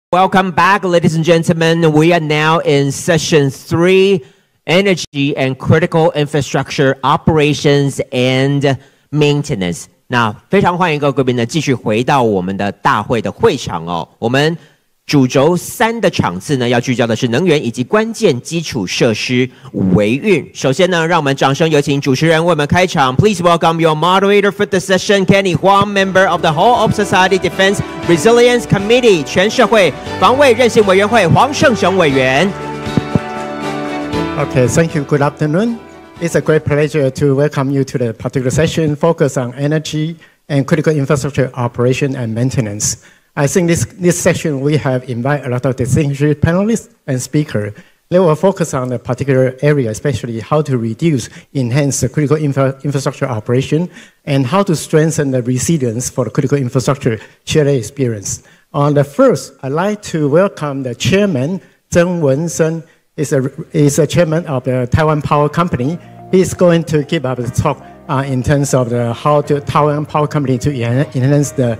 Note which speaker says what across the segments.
Speaker 1: Welcome back, ladies and gentlemen. We are now in session 3, Energy and Critical Infrastructure Operations and Maintenance. 那非常欢迎各位贵宾呢继续回到我们的大会的会场哦。我们主轴3的场次呢，要聚焦的是能源以及关键基础设施维运。首先呢，让我们掌声有请主持人为我们开场。Please welcome your moderator for the session, Kenny Huang, member of the Whole of Society Defense Resilience Committee 全社会防卫韧性委员会黄胜雄委员。
Speaker 2: Okay, thank you. Good afternoon. It's a great pleasure to welcome you to the particular session focused on energy and critical infrastructure operation and maintenance. I think this session we have invited a lot of distinguished panelists and speakers. They will focus on the particular area, especially how to reduce, enhance the critical infrastructure operation, and how to strengthen the resilience for the critical infrastructure shared experience. On the first, I'd like to welcome the chairman, Zheng Wensheng, is a chairman of the Taiwan Power Company. He's going to give up a talk in terms of how the Taiwan Power Company to enhance the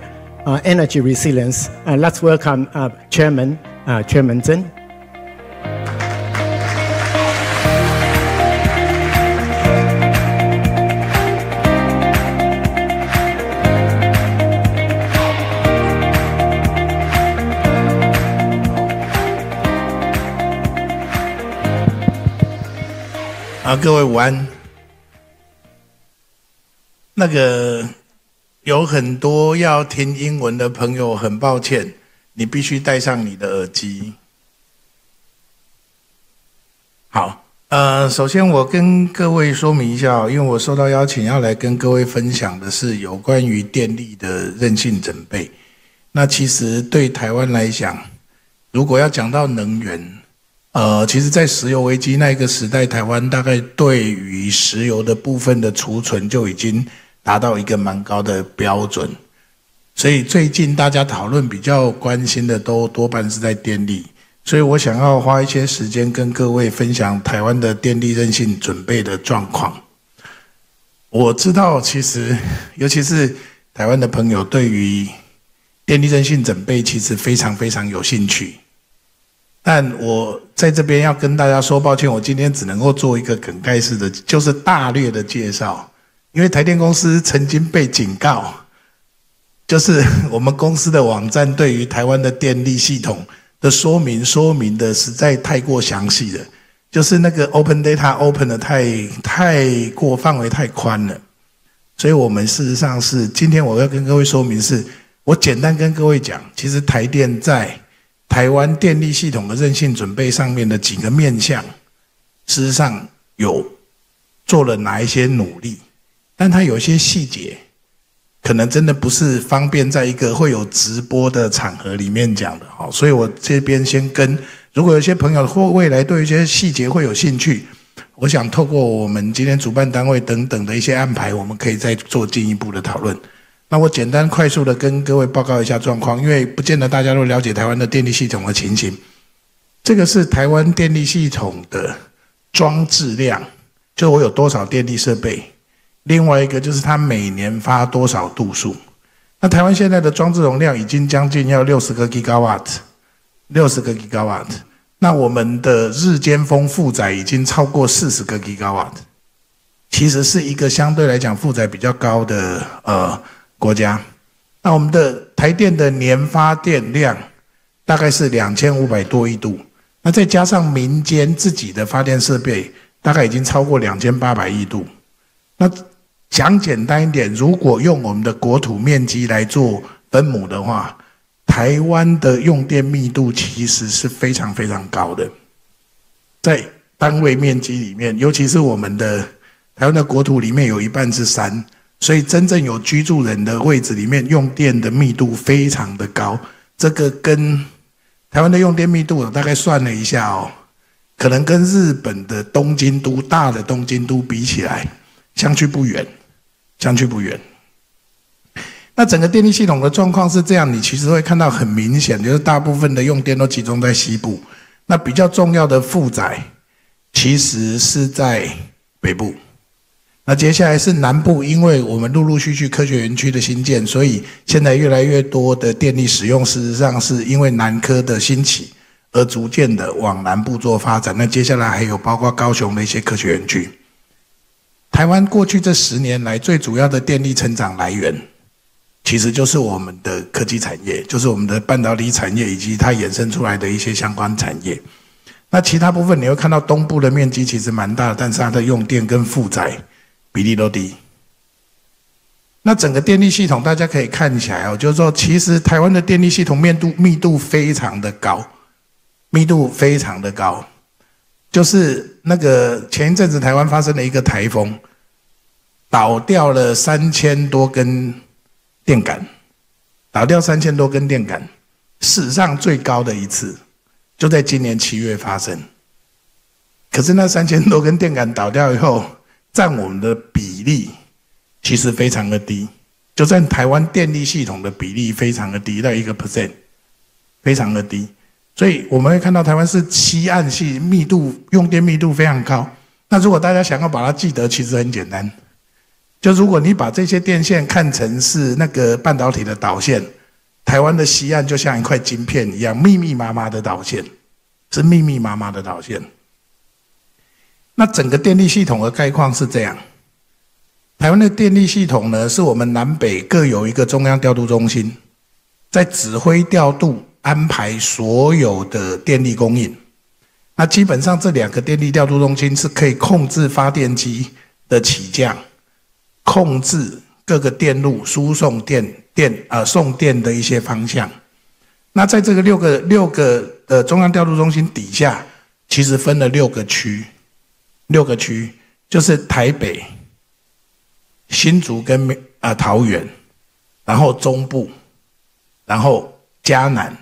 Speaker 2: energy resilience. Let's welcome Chairman Zheng.
Speaker 3: 啊，各位午安。有很多要听英文的朋友，很抱歉，你必须戴上你的耳机。好，首先我跟各位说明一下，因为我受到邀请要来跟各位分享的是有关于电力的韧性准备。那其实对台湾来讲，如果要讲到能源，其实在石油危机那个时代，台湾大概对于石油的部分的储存就已经达到一个蛮高的标准，所以最近大家讨论比较关心的都多半是在电力，所以我想要花一些时间跟各位分享台湾的电力韧性准备的状况。我知道其实尤其是台湾的朋友对于电力韧性准备其实非常非常有兴趣，但我在这边要跟大家说抱歉，我今天只能够做一个梗概式的，就是大略的介绍。因为台电公司曾经被警告，就是我们公司的网站对于台湾的电力系统的说明的实在太过详细了，就是那个 open data open 的太过范围太宽了，所以我们事实上是今天我要跟各位说明是，我简单跟各位讲，其实台电在台湾电力系统的韧性准备上面的几个面向，事实上有做了哪一些努力，但它有些细节可能真的不是方便在一个会有直播的场合里面讲的，所以我这边先跟如果有些朋友或未来对一些细节会有兴趣，我想透过我们今天主办单位等等的一些安排，我们可以再做进一步的讨论。那我简单快速的跟各位报告一下状况，因为不见得大家都了解台湾的电力系统的情形。这个是台湾电力系统的装置量，就我有多少电力设备，另外一个就是它每年发多少度数。那台湾现在的装置容量已经将近要60个 gigawatt，60个 gigawatt。那我们的日间峰负载已经超过40个 gigawatt， 其实是一个相对来讲负载比较高的国家。那我们的台电的年发电量大概是2500多亿度，那再加上民间自己的发电设备，大概已经超过2800亿度。那讲简单一点，如果用我们的国土面积来做分母的话，台湾的用电密度其实是非常非常高的，在单位面积里面，尤其是我们的台湾的国土里面有一半是山，所以真正有居住人的位置里面用电的密度非常的高。这个跟台湾的用电密度我大概算了一下可能跟日本的东京都大的东京都比起来相去不远。那整个电力系统的状况是这样，你其实会看到很明显，就是大部分的用电都集中在西部，那比较重要的负载其实是在北部。那接下来是南部，因为我们陆陆续续科学园区的兴建，所以现在越来越多的电力使用，事实上是因为南科的兴起而逐渐的往南部做发展。那接下来还有包括高雄的一些科学园区。台湾过去这10年来最主要的电力成长来源，其实就是我们的科技产业，就是我们的半导体产业以及它衍生出来的一些相关产业。那其他部分你会看到东部的面积其实蛮大的，但是它的用电跟负载比例都低。那整个电力系统大家可以看起来哦，就是说其实台湾的电力系统密度非常的高，密度非常的高。就是那个前一阵子台湾发生了一个台风，倒掉了3000多根电杆，倒掉3000多根电杆，史上最高的一次，就在今年7月发生。可是那3000多根电杆倒掉以后，占我们的比例其实非常的低，就占台湾电力系统的比例非常的低，到1%，非常的低。所以我们会看到台湾是西岸系密度用电密度非常高。那如果大家想要把它记得，其实很简单，就如果你把这些电线看成是那个半导体的导线，台湾的西岸就像一块晶片一样，密密麻麻的导线，是密密麻麻的导线。那整个电力系统的概况是这样，台湾的电力系统呢，是我们南北各有一个中央调度中心，在指挥调度安排所有的电力供应。那基本上这2个电力调度中心是可以控制发电机的起降，控制各个电路输送送电的一些方向。那在这个六个中央调度中心底下，其实分了6个区就是台北、新竹跟桃园，然后中部，然后嘉南，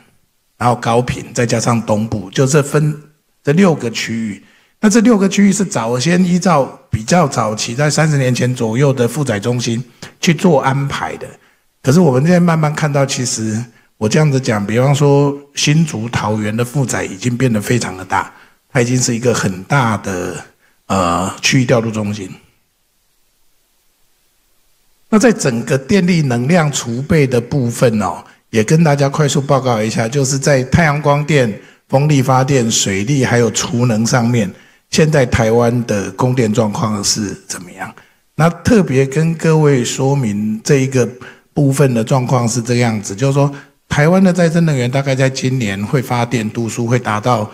Speaker 3: 然后高屏，再加上东部，就是分这6个区域。那这6个区域是早先依照比较早期在30年前左右的负载中心去做安排的。可是我们现在慢慢看到，其实我这样子讲，比方说新竹、桃园的负载已经变得非常的大，它已经是一个很大的区域调度中心。那在整个电力能量储备的部分哦，也跟大家快速报告一下，就是在太阳光电、风力发电、水力还有储能上面，现在台湾的供电状况是怎么样？那特别跟各位说明这一个部分的状况是这个样子，就是说台湾的再生能源大概在今年会发电度数会达到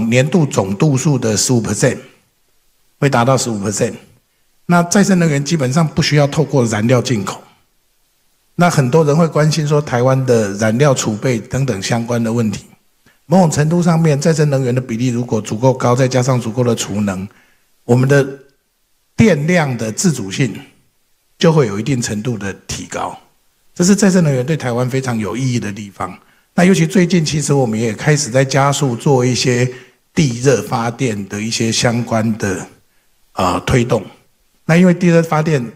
Speaker 3: 年度总度数的 15%， 会达到 15%。那再生能源基本上不需要透过燃料进口。那很多人会关心说台湾的燃料储备等等相关的问题。某种程度上面，再生能源的比例如果足够高，再加上足够的储能，我们的电量的自主性就会有一定程度的提高。这是再生能源对台湾非常有意义的地方。那尤其最近，其实我们也开始在加速做一些地热发电的一些相关的推动。那因为地热发电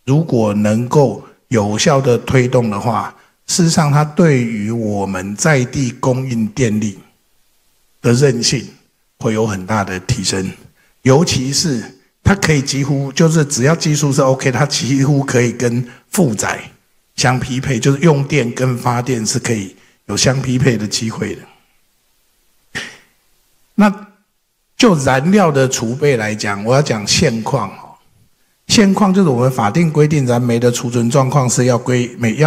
Speaker 3: 如果能够有效的推动的话，事实上它对于我们在地供应电力的韧性会有很大的提升，尤其是它可以几乎就是只要技术是 OK， 它几乎可以跟负载相匹配，就是用电跟发电是可以有相匹配的机会的。那就燃料的储备来讲，我要讲现况。现况就是我们法定规定燃煤的储存状况是要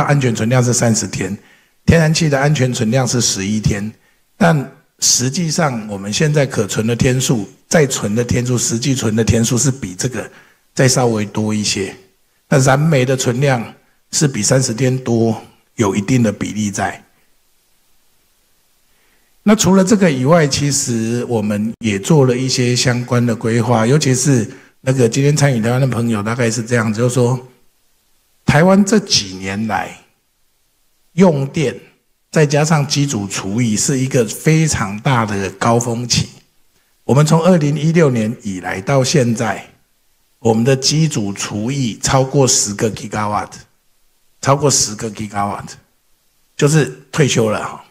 Speaker 3: 安全存量是30天，天然气的安全存量是11天，但实际上我们现在可存的天数、再存的天数、实际存的天数是比这个再稍微多一些。那燃煤的存量是比30天多，有一定的比例在。那除了这个以外，其实我们也做了一些相关的规划，尤其是那个今天参与台湾的朋友大概是这样，就是说台湾这几年来用电再加上机组除役是一个非常大的高峰期。我们从2016年以来到现在，我们的机组除役超过10个 gigawatt， 超过10个 gigawatt， 就是退休了。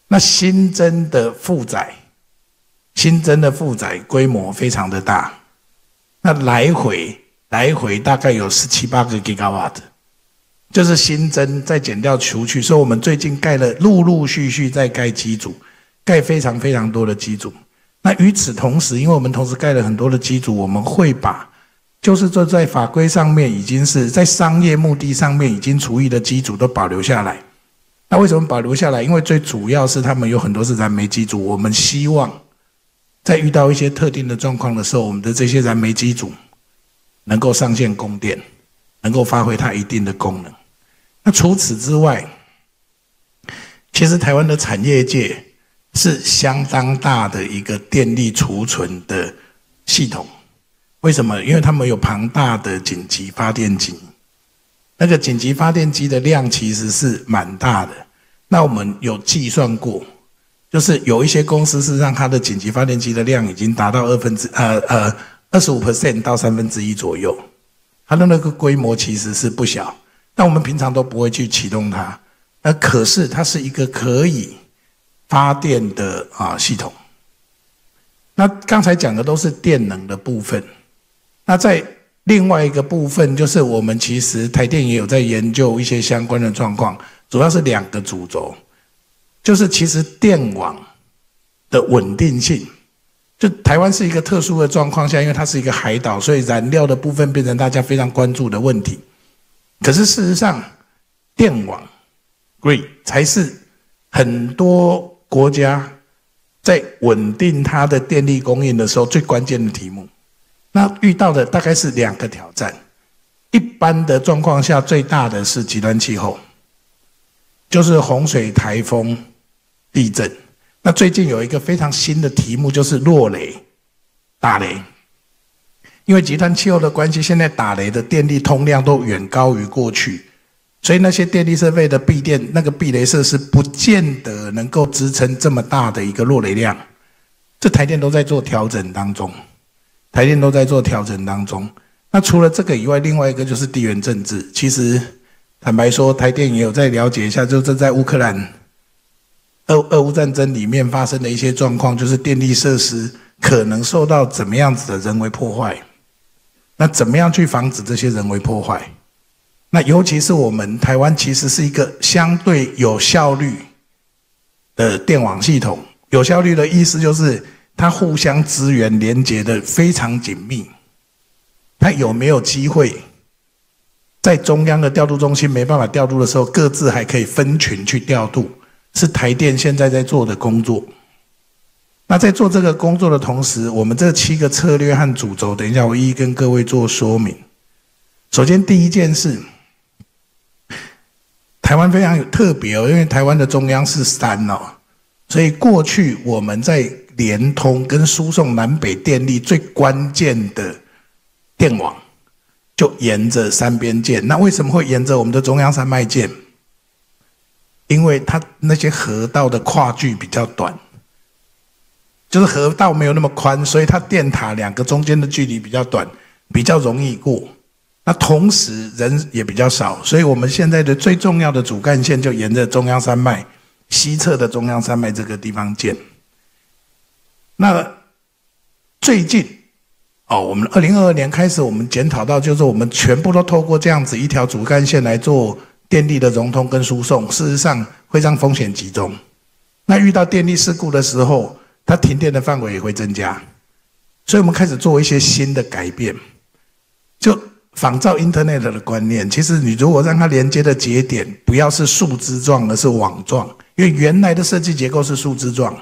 Speaker 3: 那新增的负载规模非常的大。那来回来回大概有17、8个 gigawatt， 就是新增再减掉除去，所以我们最近盖了陆陆续续在盖机组，盖非常非常多的机组。那与此同时，因为我们同时盖了很多的机组，我们会把就是说在法规上面已经是在商业目的上面已经除役的机组都保留下来。那为什么保留下来？因为最主要是他们有很多是燃煤机组，我们希望在遇到一些特定的状况的时候，我们的这些燃煤机组能够上线供电，能够发挥它一定的功能。那除此之外，其实台湾的产业界是相当大的一个电力储存的系统。为什么？因为他们有庞大的紧急发电机，那个紧急发电机的量其实是蛮大的。那我们有计算过，就是有一些公司是让它的紧急发电机的量已经达到25% 到1/3左右，它的那个规模其实是不小。但我们平常都不会去启动它，可是它是一个可以发电的系统。那刚才讲的都是电能的部分。那在另外一个部分，就是我们其实台电也有在研究一些相关的状况，主要是2个主轴，就是其实电网的稳定性。就台湾是一个特殊的状况下，因为它是一个海岛，所以燃料的部分变成大家非常关注的问题。可是事实上，电网 grid 才是很多国家在稳定它的电力供应的时候最关键的题目。那遇到的大概是2个挑战。一般的状况下，最大的是极端气候，就是洪水、台风、地震。那最近有一个非常新的题目，就是落雷、打雷。因为极端气候的关系，现在打雷的电力通量都远高于过去，所以那些电力设备的避雷设施不见得能够支撑这么大的一个落雷量。这台电都在做调整当中。那除了这个以外，另外一个就是地缘政治。其实坦白说，台电也有在了解一下，就是在乌克兰俄乌战争里面发生的一些状况，就是电力设施可能受到怎么样子的人为破坏。那怎么样去防止这些人为破坏？那尤其是我们台湾其实是一个相对有效率的电网系统。有效率的意思就是它互相资源连结的非常紧密。它有没有机会在中央的调度中心没办法调度的时候，各自还可以分群去调度，是台电现在在做的工作。那在做这个工作的同时，我们这7个策略和主轴，等一下我一一跟各位做说明。首先第一件事，台湾非常有特别因为台湾的中央是山所以过去我们在联通跟输送南北电力最关键的电网就沿着山边建。那为什么会沿着我们的中央山脉建？因为它那些河道的跨距比较短，就是河道没有那么宽，所以它电塔2个中间的距离比较短，比较容易过。那同时人也比较少，所以我们现在的最重要的主干线就沿着中央山脉西侧的中央山脉这个地方建。那最近我们2022年开始，我们检讨到，就是我们全部都透过这样子一条主干线来做电力的融通跟输送，事实上会让风险集中。那遇到电力事故的时候，它停电的范围也会增加，所以我们开始做一些新的改变，就仿照 Internet 的观念。其实你如果让它连接的节点不要是树枝状，而是网状，因为原来的设计结构是树枝状，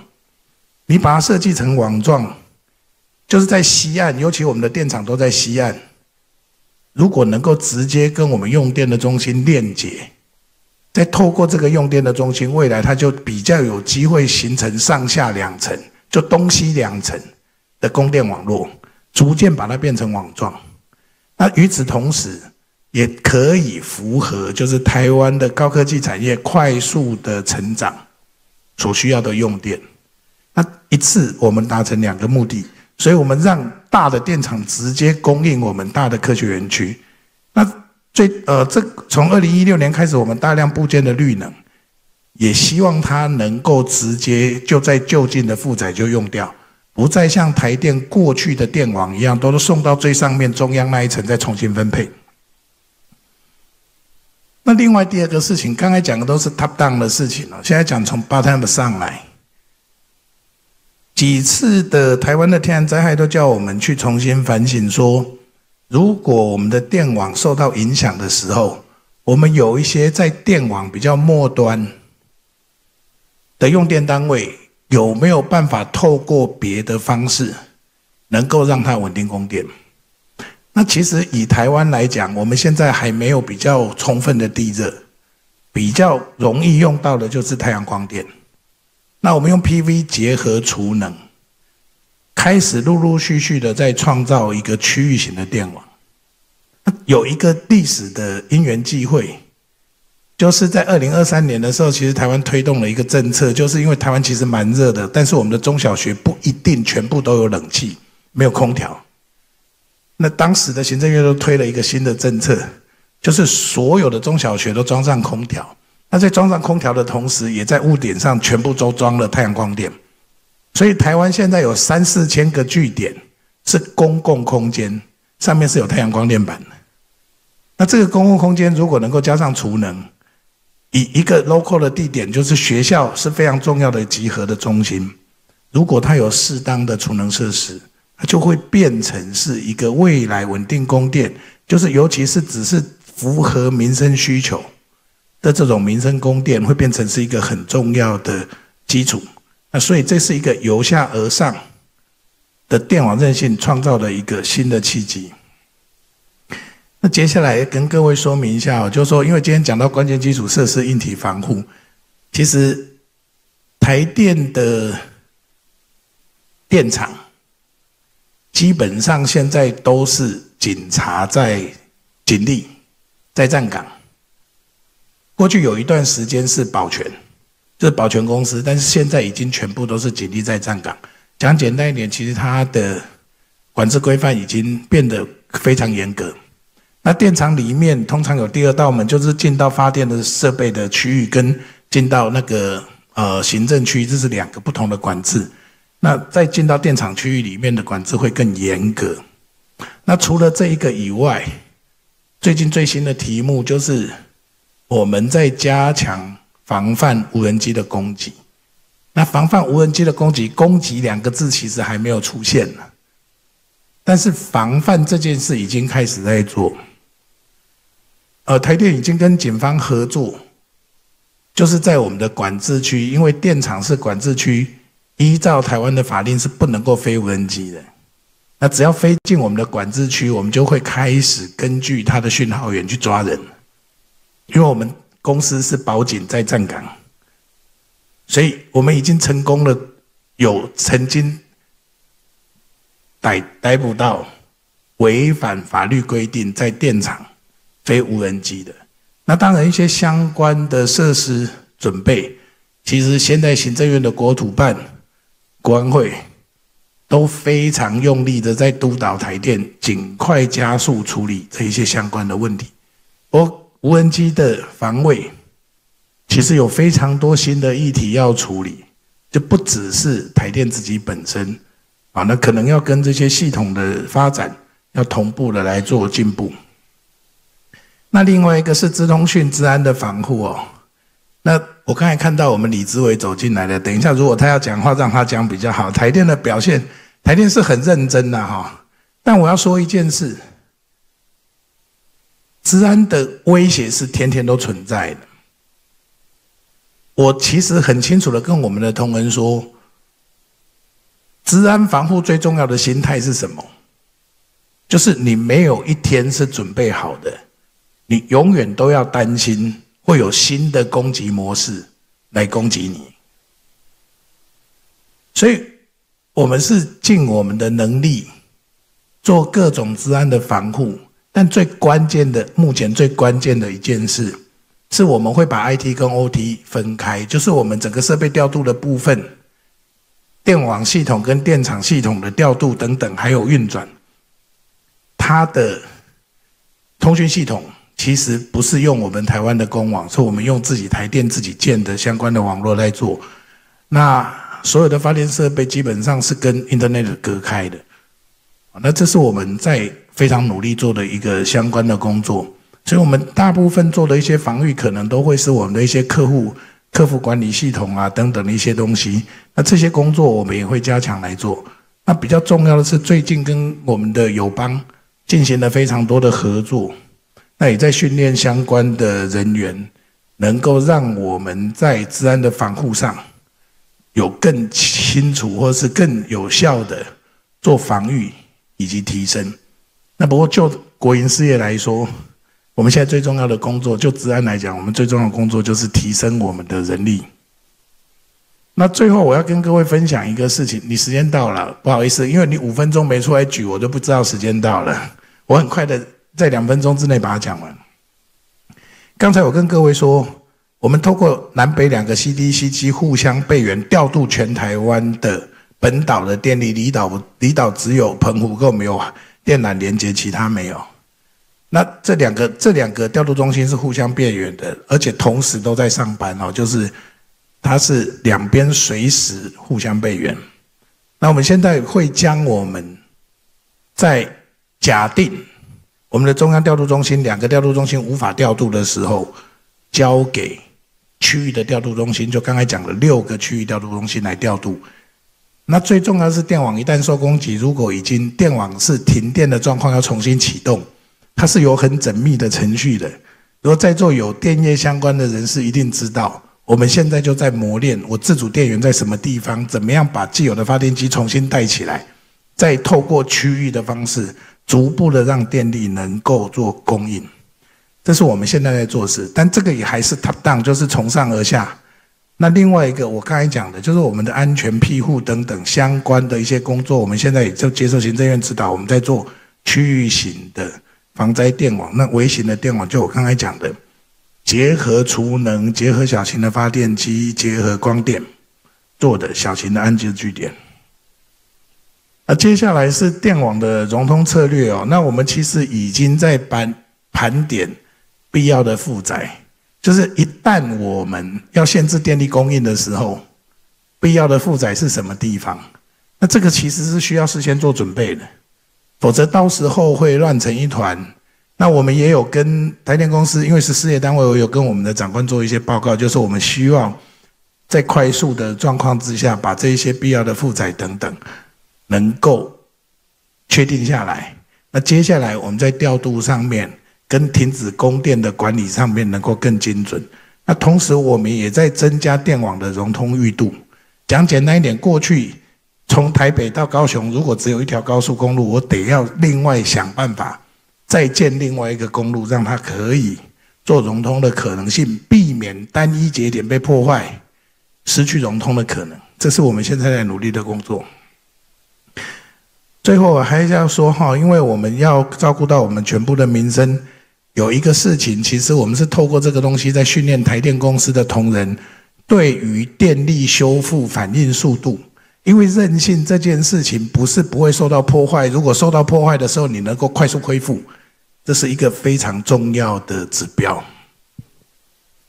Speaker 3: 你把它设计成网状，就是在西岸，尤其我们的电厂都在西岸，如果能够直接跟我们用电的中心链接，再透过这个用电的中心，未来它就比较有机会形成上下2层，就东西2层的供电网络，逐渐把它变成网状。那与此同时，也可以符合就是台湾的高科技产业快速的成长所需要的用电。那一次我们达成2个目的，所以我们让大的电厂直接供应我们大的科学园区。那从2016年开始，我们大量布建的绿能，也希望它能够直接就在就近的负载就用掉，不再像台电过去的电网一样，都送到最上面中央那一层再重新分配。那另外第二个事情，刚才讲的都是 top down 的事情了，现在讲从 bottom up 上来。几次的台湾的天然灾害都叫我们去重新反省说，如果我们的电网受到影响的时候，我们有一些在电网比较末端的用电单位，有没有办法透过别的方式能够让它稳定供电？那其实以台湾来讲，我们现在还没有比较充分的地热，比较容易用到的就是太阳光电。那我们用 PV 结合储能，开始陆陆续续的在创造一个区域型的电网。有一个历史的因缘际会，就是在2023年的时候，其实台湾推动了一个政策，就是因为台湾其实蛮热的，但是我们的中小学不一定全部都有冷气，没有空调。那当时的行政院都推了一个新的政策，就是所有的中小学都装上空调。那在装上空调的同时，也在屋顶上全部都装了太阳光电。所以台湾现在有3-4千个据点是公共空间，上面是有太阳光电板的。那这个公共空间如果能够加上储能，以一个 local 的地点，就是学校是非常重要的集合的中心，如果它有适当的储能设施，它就会变成是一个未来稳定供电，就是尤其是只是符合民生需求的这种民生供电，会变成是一个很重要的基础。那所以这是一个由下而上的电网韧性创造的一个新的契机。那接下来跟各位说明一下，就是说因为今天讲到关键基础设施硬体防护，其实台电的电厂基本上现在都是警察在警力在站岗。过去有一段时间是保全，就是保全公司，但是现在已经全部都是警力在站岗。讲简单一点，其实它的管制规范已经变得非常严格。那电厂里面通常有第二道门，就是进到发电的设备的区域跟进到那个行政区，这是2个不同的管制。那再进到电厂区域里面的管制会更严格。那除了这一个以外，最近最新的题目就是我们在加强防范无人机的攻击。那防范无人机的攻击，攻击2个字其实还没有出现呢，但是防范这件事已经开始在做。台电已经跟警方合作，就是在我们的管制区，因为电厂是管制区，依照台湾的法令是不能够飞无人机的。那只要飞进我们的管制区，我们就会开始根据它的讯号源去抓人，因为我们公司是保警在站岗，所以我们已经成功了，有曾经逮捕到违反法律规定在电厂飞无人机的。那当然一些相关的设施准备，其实现在行政院的国土办、国安会都非常用力的在督导台电尽快加速处理这一些相关的问题。无人机的防卫其实有非常多新的议题要处理，就不只是台电自己本身啊，那可能要跟这些系统的发展要同步的来做进步。那另外一个是资通讯治安的防护哦。那我刚才看到我们李志伟走进来了，等一下如果他要讲话，让他讲比较好。台电的表现，台电是很认真的哈。但我要说一件事，治安的威胁是天天都存在的。我其实很清楚的跟我们的同仁说，治安防护最重要的心态是什么？就是你没有一天是准备好的，你永远都要担心会有新的攻击模式来攻击你。所以我们是尽我们的能力做各种治安的防护，但最关键的，目前最关键的一件事是我们会把 IT 跟 OT 分开，就是我们整个设备调度的部分，电网系统跟电厂系统的调度等等，还有运转，它的通讯系统其实不是用我们台湾的公网，是我们用自己台电自己建的相关的网络来做。那所有的发电设备基本上是跟 Internet 隔开的。那这是我们在非常努力做的一个相关的工作，所以我们大部分做的一些防御可能都会是我们的一些客服管理系统啊等等的一些东西。那这些工作我们也会加强来做。那比较重要的是，最近跟我们的友邦进行了非常多的合作，那也在训练相关的人员，能够让我们在治安的防护上有更清楚或是更有效的做防御以及提升。那不过就国营事业来说，我们现在最重要的工作，就治安来讲，我们最重要的工作就是提升我们的人力。那最后我要跟各位分享一个事情，你时间到了，不好意思，因为你5分钟没出来举，我就不知道时间到了。我很快的在2分钟之内把它讲完。刚才我跟各位说，我们透过南北2个 CDC 机互相备援，调度全台湾的本岛的电力，离岛只有澎湖跟我们有电缆连接，其他没有。那这两个调度中心是互相备援的，而且同时都在上班哦，就是它是两边随时互相备援。那我们现在会将我们在假定我们的中央调度中心2个调度中心无法调度的时候，交给区域的调度中心，就刚才讲的6个区域调度中心来调度。那最重要的是电网一旦受攻击，如果已经电网是停电的状况，要重新启动，它是有很缜密的程序的。如果在座有电业相关的人士一定知道，我们现在就在磨练我自主电源在什么地方，怎么样把既有的发电机重新带起来，再透过区域的方式逐步的让电力能够做供应。这是我们现在在做事，但这个也还是 top down， 就是从上而下。那另外一个我刚才讲的，就是我们的安全庇护等等相关的一些工作，我们现在也就接受行政院指导，我们在做区域型的防灾电网。那微型的电网，就我刚才讲的，结合储能，结合小型的发电机，结合光电做的小型的安置据点。那接下来是电网的融通策略哦。那我们其实已经在盘点必要的负载，就是一旦我们要限制电力供应的时候，必要的负载是什么地方？那这个其实是需要事先做准备的，否则到时候会乱成一团。那我们也有跟台电公司，因为是事业单位，我有跟我们的长官做一些报告，就是我们希望在快速的状况之下，把这一些必要的负载等等能够确定下来。那接下来我们在调度上面跟停止供电的管理上面能够更精准。那同时我们也在增加电网的融通裕度。讲简单一点，过去从台北到高雄，如果只有一条高速公路，我得要另外想办法再建另外一个公路，让它可以做融通的可能性，避免单一节点被破坏，失去融通的可能。这是我们现在在努力的工作。最后我还是要说哈，因为我们要照顾到我们全部的民生，有一个事情，其实我们是透过这个东西在训练台电公司的同仁对于电力修复反应速度。因为韧性这件事情不是不会受到破坏，如果受到破坏的时候你能够快速恢复，这是一个非常重要的指标。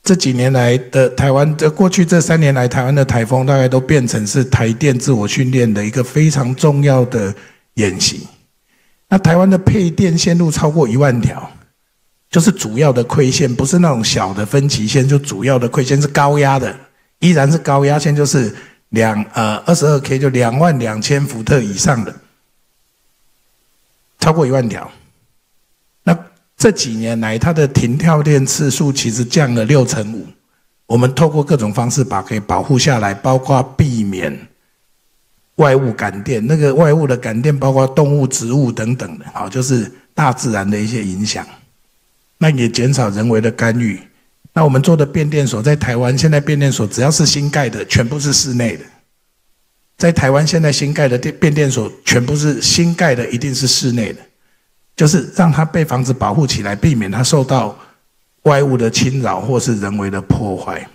Speaker 3: 这几年来的台湾，过去这3年来台湾的台风大概都变成是台电自我训练的一个非常重要的演习。那台湾的配电线路超过1万条，就是主要的馈线，不是那种小的分歧线，就主要的馈线是高压的，依然是高压线，就是22K 就22000伏特以上的，超过1万条。那这几年来它的停跳电次数其实降了65%，我们透过各种方式把可以保护下来，包括避免外物感电，那个外物的感电包括动物、植物等等的，好，就是大自然的一些影响。那也减少人为的干预。那我们做的变电所在台湾，现在变电所只要是新盖的，全部是室内的。在台湾现在新盖的变电所全部是新盖的，一定是室内的，就是让它被房子保护起来，避免它受到外物的侵扰或是人为的破坏。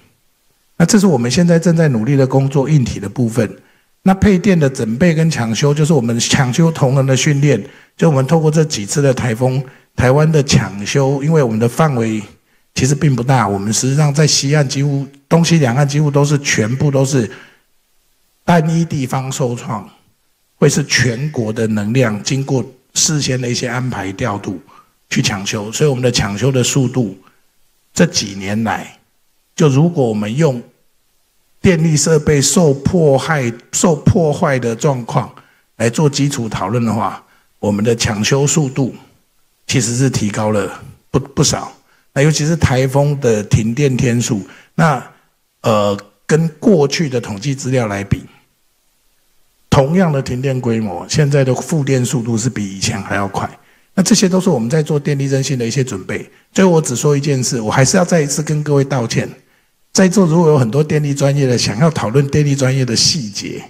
Speaker 3: 那这是我们现在正在努力的工作，硬体的部分。那配电的准备跟抢修，就是我们抢修同仁的训练，就我们透过这几次的台风，台湾的抢修，因为我们的范围其实并不大，我们实际上在西岸几乎东西两岸几乎都是全部都是单一地方受创，会是全国的能量经过事先的一些安排调度去抢修，所以我们的抢修的速度这几年来，就如果我们用电力设备受破坏的状况来做基础讨论的话，我们的抢修速度其实是提高了不少。那尤其是台风的停电天数，那跟过去的统计资料来比，同样的停电规模，现在的复电速度是比以前还要快。那这些都是我们在做电力韧性的一些准备。最后我只说一件事，我还是要再一次跟各位道歉。在座如果有很多电力专业的想要讨论电力专业的细节，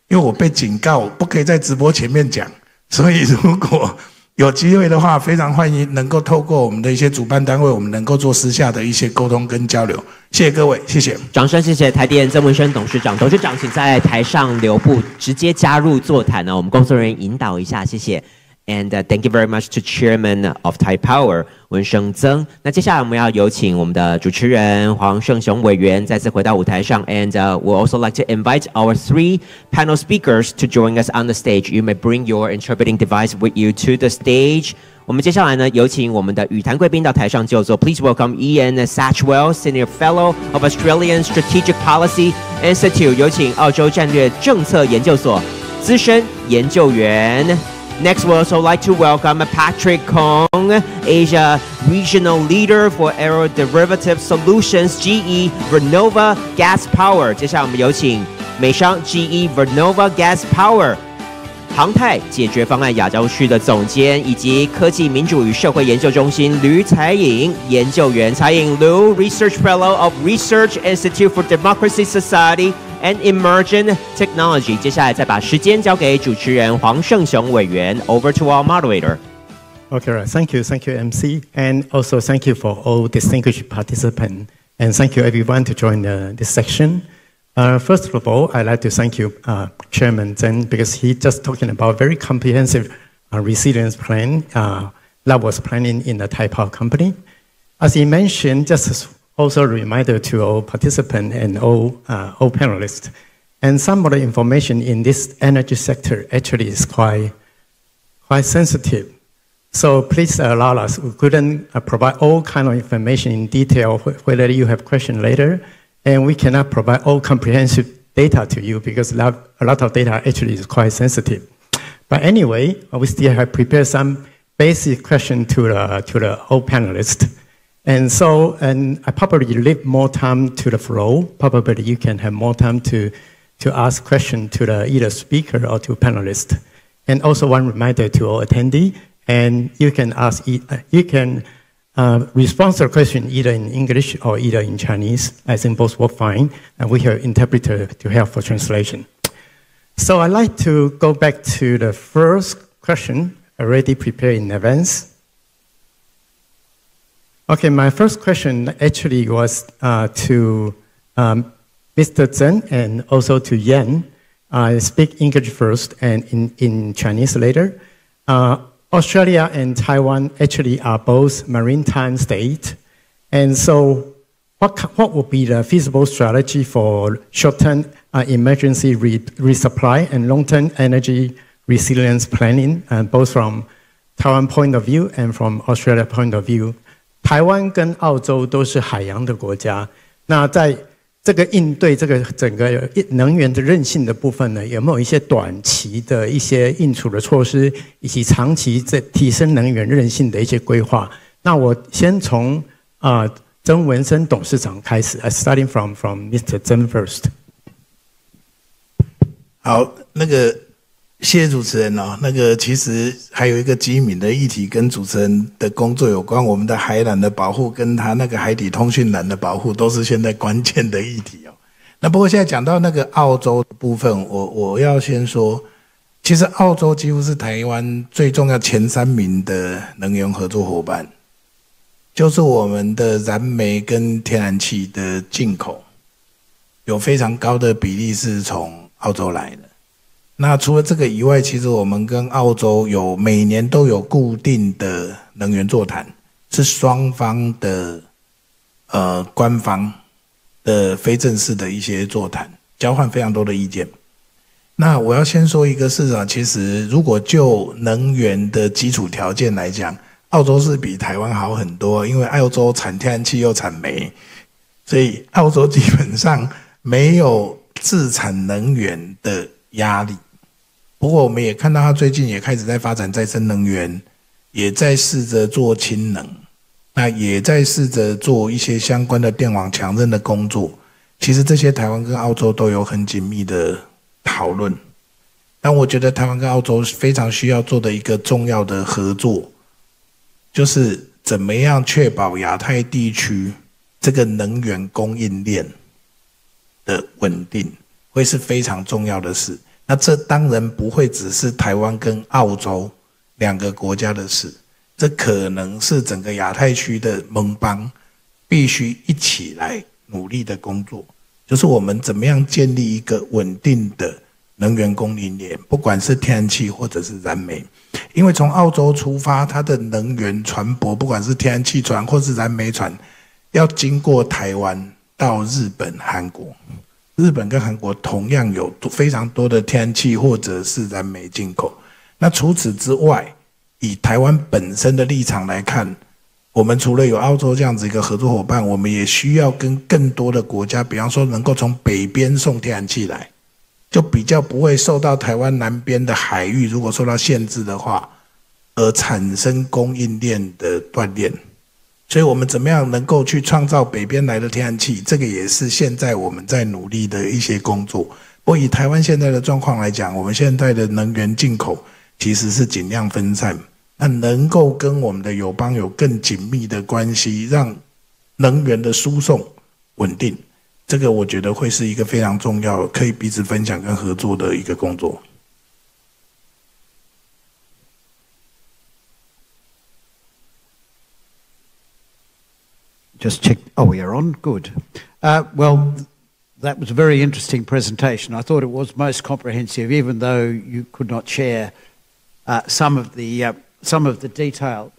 Speaker 3: 因为我被警告不可以在直播前面讲，所以如果有机会的话，非常欢迎能够透过我们的一些主办单位，我们能够做私下的一些沟通跟交流。谢谢各位，谢谢。
Speaker 1: 掌声谢谢台电曾文生董事长。董事长请在台上留步，直接加入座谈呢，我们工作人员引导一下，谢谢。And thank you very much to Chairman of Thai Power 文生曾。那接下来我们要有请我们的主持人黄胜雄委员再次回到舞台上。And we'll also like to invite our 3 panel speakers to join us on the stage. You may bring your interpreting device with you to the stage. 我们接下来呢，有请我们的语坛贵宾到台上就座。Please welcome Ian Satchwell, Senior Fellow of Australian Strategic Policy Institute. 有请澳洲战略政策研究所资深研究员。Next, we'd also like to welcome Patrick Kong, Asia Regional Leader for Aeroderivative Solutions, GE Vernova Gas Power. 接下来我们有请美商 GE Vernova Gas Power 航太解决方案亚洲区的总监，以及科技民主与社会研究中心吕彩颖研究员。彩颖 Liu, Research Fellow of Research Institute for Democracy Society and Emerging Technology. 接下来再把时间交给主持人黄胜雄委员。Over to our moderator.
Speaker 2: Okay, right. Thank you, MC, and also thank you for all distinguished participants, and thank you everyone to join this section. First of all, I'd like to thank you, Chairman Zeng, because he just talking about very comprehensive resilience plan that was planning in the Thai Power Company. As he mentioned, just also a reminder to all participants and all panelists, and some of the information in this energy sector actually is quite sensitive. So please allow us. We couldn't provide all kind of information in detail, whether you have questions later, and we cannot provide all comprehensive data to you because a lot of data actually is quite sensitive. But anyway, we still have prepared some basic questions to the whole panelists. And I probably leave more time to the flow. Probably you can have more time to ask questions to the either speaker or to panelists. And also one reminder to all attendees, and you can respond to the question either in English or either in Chinese. I think both work fine, and we have interpreter to help for translation. So I'd like to go back to the first question already prepared in advance. Okay, my first question actually was to Mr. Zeng and also to Yan. I speak English first and in Chinese later. Australia and Taiwan actually are both maritime states. And so what would be the feasible strategy for short-term emergency resupply and long-term energy resilience planning, both from Taiwan point of view and from Australia point of view? 台湾跟澳洲都是海洋的国家，那在这个应对这个整个能源的韧性的部分呢，有没有一些短期的一些应处的措施，以及长期在提升能源韧性的一些规划？那我先从曾文生董事长开始 ，starting from Mr. Zeng first。
Speaker 3: 好，谢谢主持人哦。其实还有一个机敏的议题跟主持人的工作有关，我们的海缆的保护跟他海底通讯缆的保护都是现在关键的议题哦。那不过现在讲到澳洲的部分，我要先说，其实澳洲几乎是台湾最重要前3名的能源合作伙伴，就是我们的燃煤跟天然气的进口，有非常高的比例是从澳洲来的。那除了这个以外，其实我们跟澳洲每年都有固定的能源座谈，是双方的官方的非正式的一些座谈，交换非常多的意见。那我要先说一个市场，其实如果就能源的基础条件来讲，澳洲是比台湾好很多，因为澳洲产天然气又产煤，所以澳洲基本上没有自产能源的压力。不过我们也看到它最近也开始在发展再生能源，也在试着做氢能，那也在试着做一些相关的电网强韧的工作。其实这些台湾跟澳洲都有很紧密的讨论。但我觉得台湾跟澳洲非常需要做的一个重要的合作，就是怎么样确保亚太地区这个能源供应链的稳定，会是非常重要的事。那这当然不会只是台湾跟澳洲两个国家的事，这可能是整个亚太区的盟邦必须一起来努力的工作，就是我们怎么样建立一个稳定的能源供应链，不管是天然气或者是燃煤。因为从澳洲出发，它的能源船舶，不管是天然气船或是燃煤船，要经过台湾到日本、韩国。日本跟韩国同样有非常多的天然气或者是燃煤进口。那除此之外，以台湾本身的立场来看，我们除了有澳洲这样子一个合作伙伴，我们也需要跟更多的国家，比方说能够从北边送天然气来，就比较不会受到台湾南边的海域如果受到限制的话，而产生供应链的断裂。所以我们怎么样能够去创造北边来的天然气，这个也是现在我们在努力的一些工作。不过以台湾现在的状况来讲，我们现在的能源进口其实是尽量分散，那能够跟我们的友邦有更紧密的关系，让能源的输送稳定，这个我觉得会是一个非常重要可以彼此分享跟合作的一个工作。
Speaker 4: Just check. Oh, we are on. Good. Well, that was a very interesting presentation. I thought it was most comprehensive, even though you could not share some of the detail.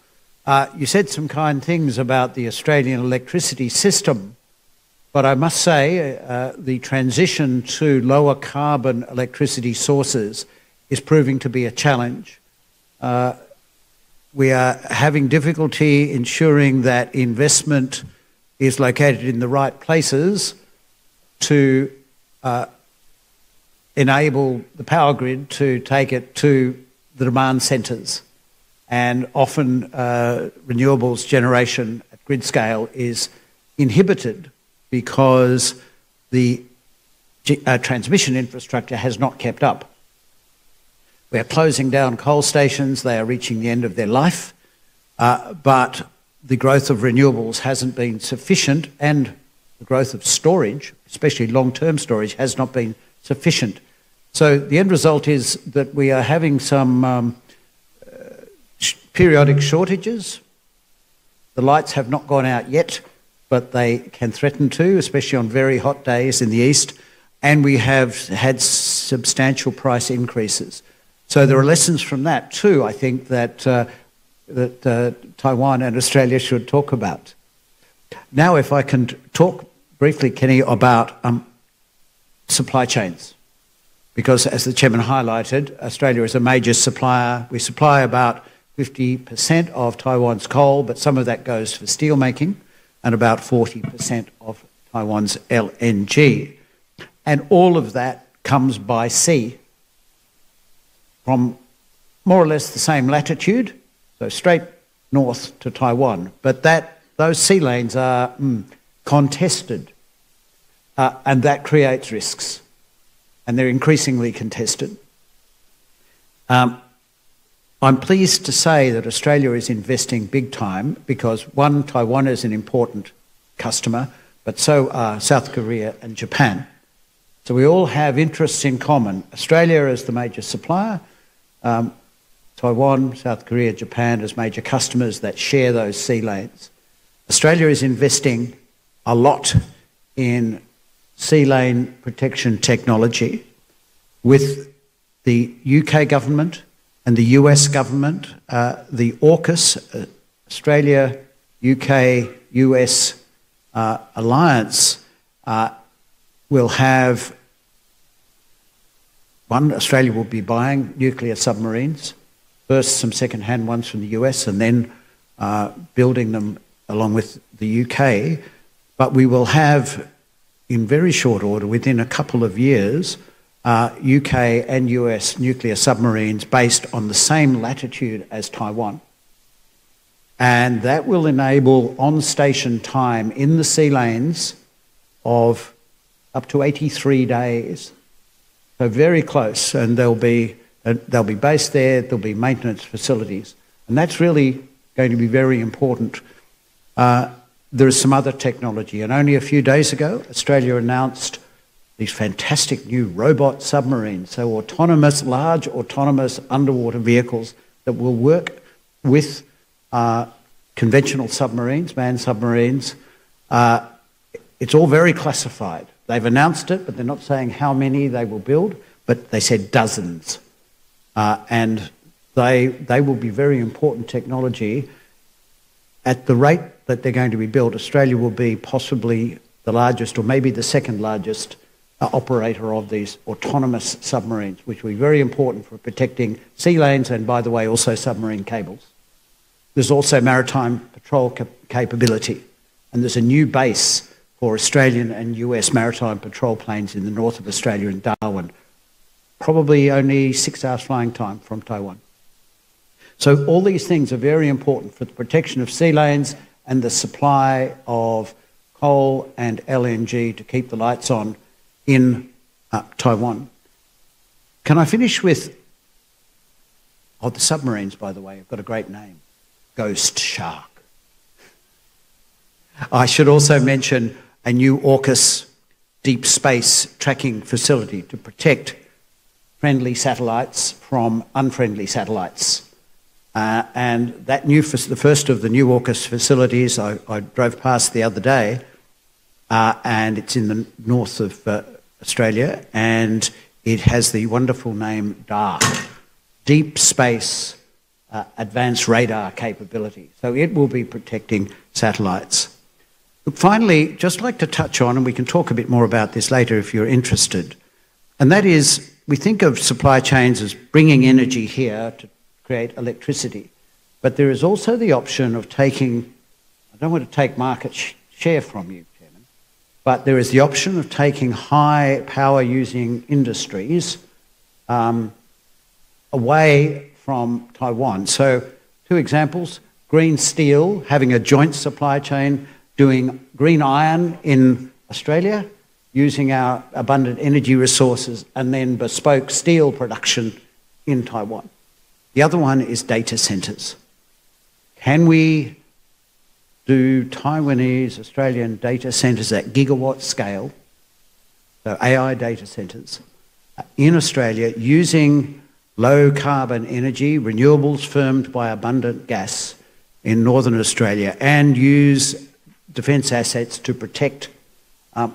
Speaker 4: You said some kind things about the Australian electricity system, but I must say the transition to lower carbon electricity sources is proving to be a challenge. We are having difficulty ensuring that investment is located in the right places to enable the power grid to take it to the demand centres. And often renewables generation at grid scale is inhibited because the transmission infrastructure has not kept up. We are closing down coal stations, they are reaching the end of their life, but the growth of renewables hasn't been sufficient, and the growth of storage, especially long-term storage, has not been sufficient. So the end result is that we are having some periodic shortages. The lights have not gone out yet, but they can threaten to, especially on very hot days in the east, and we have had substantial price increases. So there are lessons from that too, I think, that Taiwan and Australia should talk about. Now, if I can talk briefly, Kenny, about supply chains, because as the chairman highlighted, Australia is a major supplier. We supply about 50% of Taiwan's coal, but some of that goes for steel making, and about 40% of Taiwan's LNG. And all of that comes by sea from more or less the same latitude, so straight north to Taiwan. But those sea lanes are contested, and that creates risks, and they're increasingly contested. I'm pleased to say that Australia is investing big time because, one, Taiwan is an important customer, but so are South Korea and Japan. So we all have interests in common. Australia as the major supplier, Taiwan, South Korea, Japan as major customers that share those sea lanes. Australia is investing a lot in sea lane protection technology with the UK government and the US government. The AUKUS, Australia, UK, US alliance will have one, Australia will be buying nuclear submarines, first some second-hand ones from the US and then building them along with the UK. But we will have, in very short order, within a couple of years, UK and US nuclear submarines based on the same latitude as Taiwan. And that will enable on-station time in the sea lanes of up to 83 days. So very close, and they'll be based there, there'll be maintenance facilities. And that's really going to be very important. There is some other technology, and only a few days ago, Australia announced these fantastic new robot submarines, so large autonomous underwater vehicles that will work with conventional submarines, manned submarines. It's all very classified. They've announced it, but they're not saying how many they will build, but they said dozens. And they will be very important technology. At the rate that they're going to be built, Australia will be possibly the largest, or maybe the second largest, operator of these autonomous submarines, which will be very important for protecting sea lanes and, by the way, also submarine cables. There's also maritime patrol capability, and there's a new base for Australian and US maritime patrol planes in the north of Australia in Darwin, probably only 6 hours flying time from Taiwan. So all these things are very important for the protection of sea lanes and the supply of coal and LNG to keep the lights on in Taiwan. Can I finish with, the submarines, by the way, have got a great name, Ghost Shark. I should also mention a new AUKUS deep space tracking facility to protect friendly satellites from unfriendly satellites. And that the first of the new AUKUS facilities, I drove past the other day, and it's in the north of Australia, and it has the wonderful name DART, Deep Space Advanced Radar Capability. So it will be protecting satellites. Look, finally, just like to touch on, and we can talk a bit more about this later if you're interested, and that is, we think of supply chains as bringing energy here to create electricity, but there is also the option of taking, I don't want to take market share from you, Chairman, but there is the option of taking high power using industries away from Taiwan. So 2 examples, green steel, having a joint supply chain, doing green iron in Australia, using our abundant energy resources, and then bespoke steel production in Taiwan. The other one is data centres. Can we do Taiwanese Australian data centres at gigawatt scale, so AI data centres, in Australia using low carbon energy, renewables firmed by abundant gas in northern Australia, and use defence assets to protect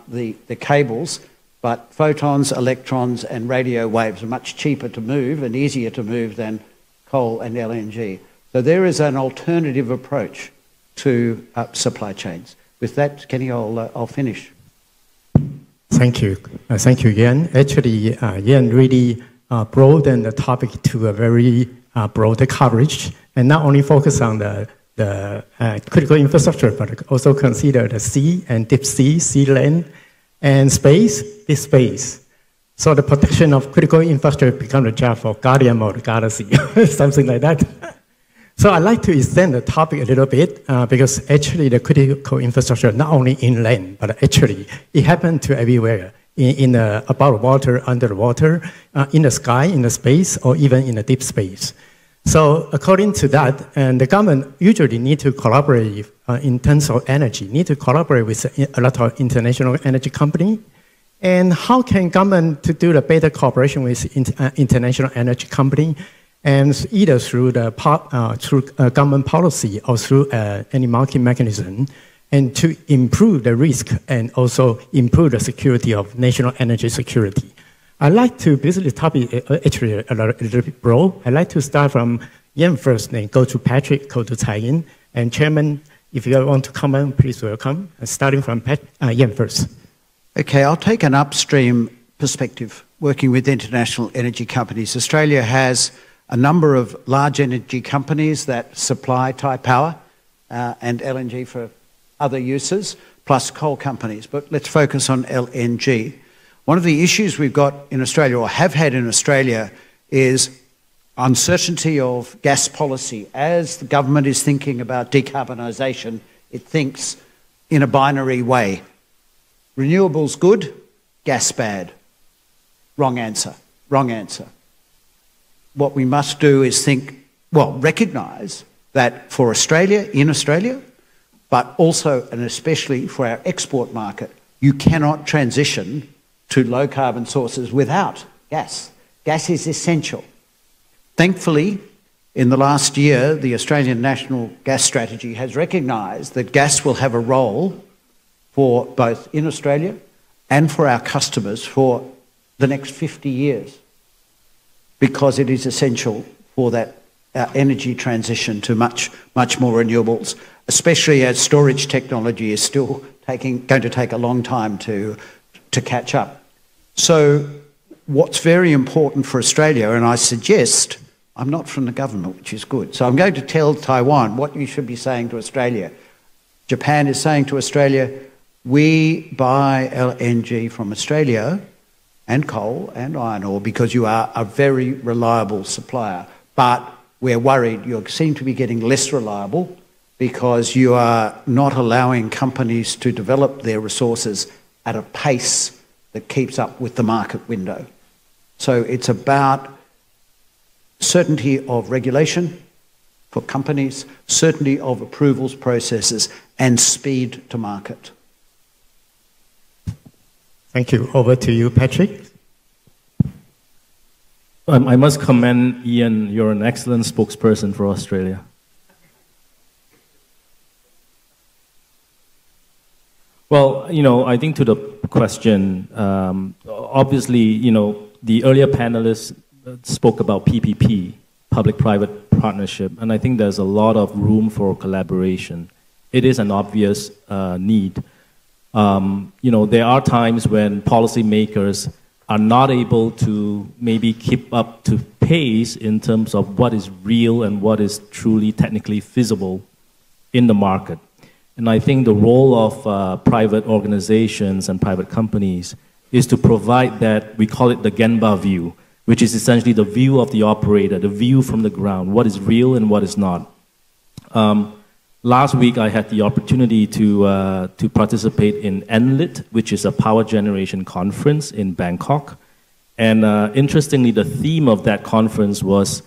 Speaker 4: the cables, but photons, electrons and radio waves are much cheaper to move and easier to move than coal and LNG. So there is an alternative approach to supply chains. With that, Kenny, I'll finish.
Speaker 2: Thank you. Thank you, Ian. Actually, Ian really broadened the topic to a very broad coverage, and not only focus on the critical infrastructure, but also consider the sea and deep sea, sea land, and space, deep space. So the protection of critical infrastructure becomes a job for Guardian of the Galaxy, something like that. So I'd like to extend the topic a little bit because actually the critical infrastructure, not only inland, but actually it happens to everywhere, above water, under the water, in the sky, in the space, or even in the deep space. So according to that, and the government usually need to collaborate in terms of energy, need to collaborate with a lot of international energy companies. And how can government to do the better cooperation with international energy company, and either through the through government policy or through any market mechanism, and to improve the risk and also improve the security of national energy security. I'd like to visit the topic actually a little bit broad. I'd like to start from Ian first, then go to Patrick, go to Tsai-In, and Chairman, if you want to comment, please welcome. Starting from Ian first.
Speaker 4: Okay, I'll take an upstream perspective, working with international energy companies. Australia has a number of large energy companies that supply Thai power and LNG for other uses, plus coal companies. But let's focus on LNG. One of the issues we've got in Australia, or have had in Australia, is uncertainty of gas policy. As the government is thinking about decarbonisation, it thinks in a binary way. Renewables good, gas bad. Wrong answer, wrong answer. What we must do is think, well, recognise that for Australia, in Australia, but also and especially for our export market, you cannot transition to low carbon sources without gas. Gas is essential. Thankfully, in the last year, the Australian National Gas Strategy has recognised that gas will have a role for both in Australia and for our customers for the next 50 years, because it is essential for that energy transition to much more renewables, especially as storage technology is still going to take a long time to catch up. So what's very important for Australia, and I suggest, I'm not from the government, which is good, so I'm going to tell Taiwan what you should be saying to Australia. Japan is saying to Australia, we buy LNG from Australia and coal and iron ore because you are a very reliable supplier. But we're worried you seem to be getting less reliable because you are not allowing companies to develop their resources at a pace that keeps up with the market window. So it's about certainty of regulation for companies, certainty of approvals processes, and speed to market.
Speaker 2: Thank you. Over to you, Patrick.
Speaker 5: I must commend Ian. You're an excellent spokesperson for Australia. Well, I think to the question, obviously, the earlier panelists spoke about PPP, public-private partnership, and I think there's a lot of room for collaboration. It is an obvious need. There are times when policymakers are not able to maybe keep up to pace in terms of what is real and what is truly technically feasible in the market. And I think the role of private organizations and private companies is to provide that, we call it the Genba view, which is essentially the view of the operator, the view from the ground, what is real and what is not. Last week, I had the opportunity to participate in NLIT, which is a power generation conference in Bangkok. And interestingly, the theme of that conference was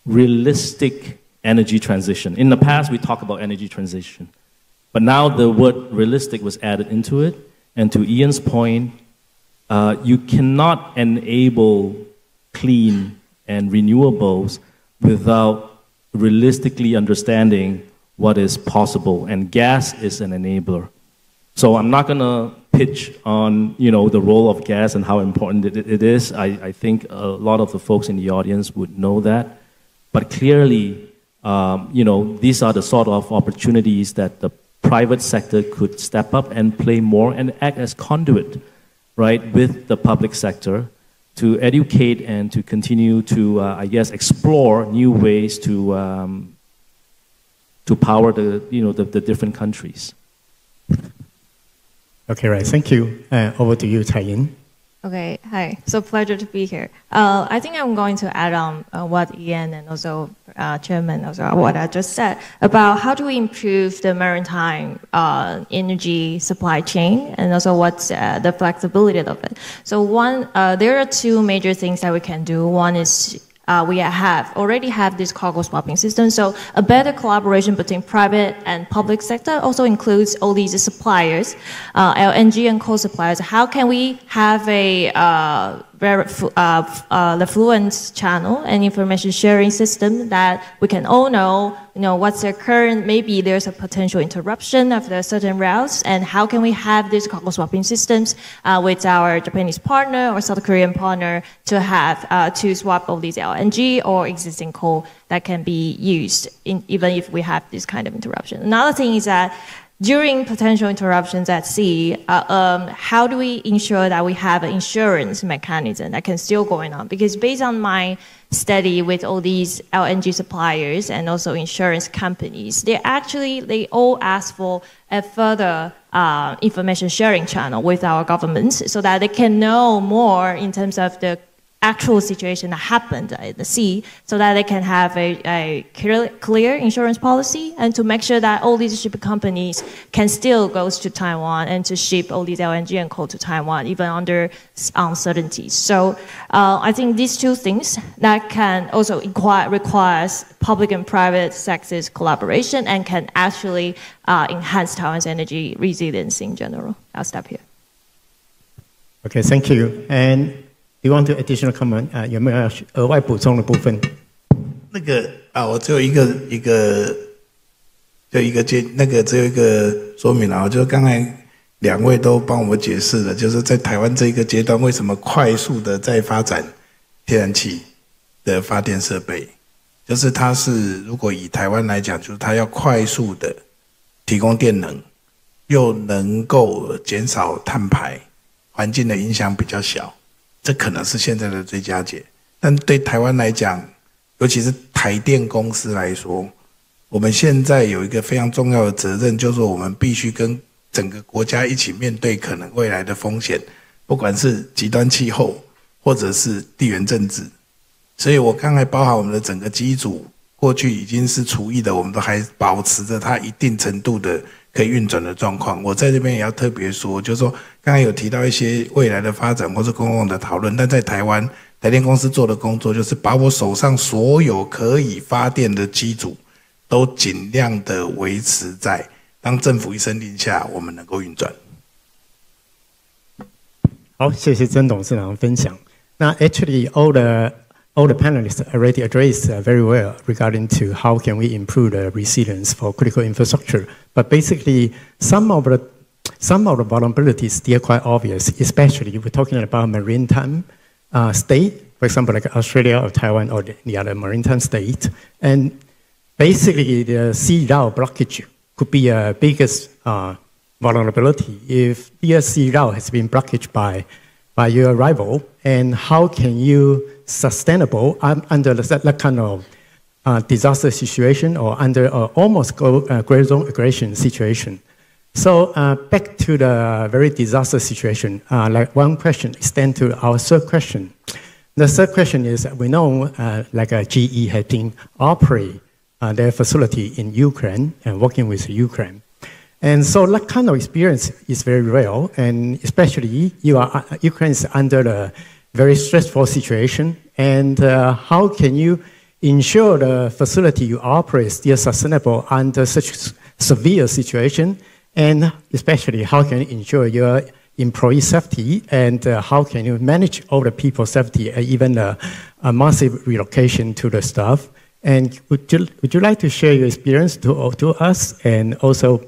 Speaker 5: realistic energy transition. In the past, we talk about energy transition. But now the word realistic was added into it. And to Ian's point, you cannot enable clean and renewables without realistically understanding what is possible, and gas is an enabler. So I'm not going to pitch on the role of gas and how important it is. I think a lot of the folks in the audience would know that. But clearly, these are the sort of opportunities that the private sector could step up and play more and act as conduit, right, with the public sector to educate and to continue to, explore new ways to power the different countries.
Speaker 2: Okay, right. Thank you. Over to you, Taiyin.
Speaker 6: Okay, hi. So pleasure to be here. I think I'm going to add on what Ian and also Chairman, also what I just said about how do we improve the maritime energy supply chain and also what's the flexibility of it. So there are two major things that we can do. One is we already have this cargo swapping system. So a better collaboration between private and public sector also includes all these suppliers, LNG and coal suppliers. How can we have the fluent channel and information sharing system that we can all know, what's their current, maybe there's a potential interruption of the certain routes, and how can we have these cargo swapping systems with our Japanese partner or South Korean partner to have to swap all these LNG or existing coal that can be used even if we have this kind of interruption. Another thing is that during potential interruptions at sea, how do we ensure that we have an insurance mechanism that can still going on? Because based on my study with all these LNG suppliers and also insurance companies, they all ask for a further information sharing channel with our governments so that they can know more in terms of the actual situation that happened at the sea, so that they can have a clear insurance policy and to make sure that all these shipping companies can still go to Taiwan and to ship all these LNG and coal to Taiwan even under uncertainties. So I think these two things that can also requires public and private sectors collaboration and can actually enhance Taiwan's energy resilience in general. I'll stop here.
Speaker 2: Okay, thank you. And do you want to additional comment? 有没有额外补充的部分？
Speaker 3: 那个我只有一个说明啊，就是刚才两位都帮我们解释了，就是在台湾这一个阶段，为什么快速的在发展天然气的发电设备，就是它是如果以台湾来讲，就是它要快速的提供电能，又能够减少碳排，环境的影响比较小。这可能是现在的最佳解，但对台湾来讲，尤其是台电公司来说，我们现在有一个非常重要的责任，就是我们必须跟整个国家一起面对可能未来的风险，不管是极端气候或者是地缘政治。所以我刚才包含我们的整个机组，过去已经是除役的，我们都还保持着它一定程度的可以运转的状况。我在这边也要特别说，就是说刚才有提到一些未来的发展或是公共的讨论，但在台湾台电公司做的工作就是把我手上所有可以发电的机组都尽量的维持在当政府一声令下我们能够运转。
Speaker 2: 好，谢谢曾董事长的分享。那 actually all the panelists already addressed very well regarding to how can we improve the resilience for critical infrastructure. But basically, some of the vulnerabilities still quite obvious, especially if we're talking about maritime state, for example, like Australia or Taiwan or the other maritime state. And basically, the sea route blockage could be a biggest vulnerability if the sea route has been blocked by your arrival. And how can you sustainable under that kind of disaster situation or under almost gray zone aggression situation? So back to the very disaster situation, like one question extend to our third question. The third question is, we know like GE has been operate their facility in Ukraine and working with Ukraine. And so that kind of experience is very real, and especially Ukraine is under the very stressful situation. And how can you ensure the facility you operate is still sustainable under such severe situation? And especially, how can you ensure your employee safety? And how can you manage all the people's safety, even a massive relocation to the staff? And would you like to share your experience to us? And also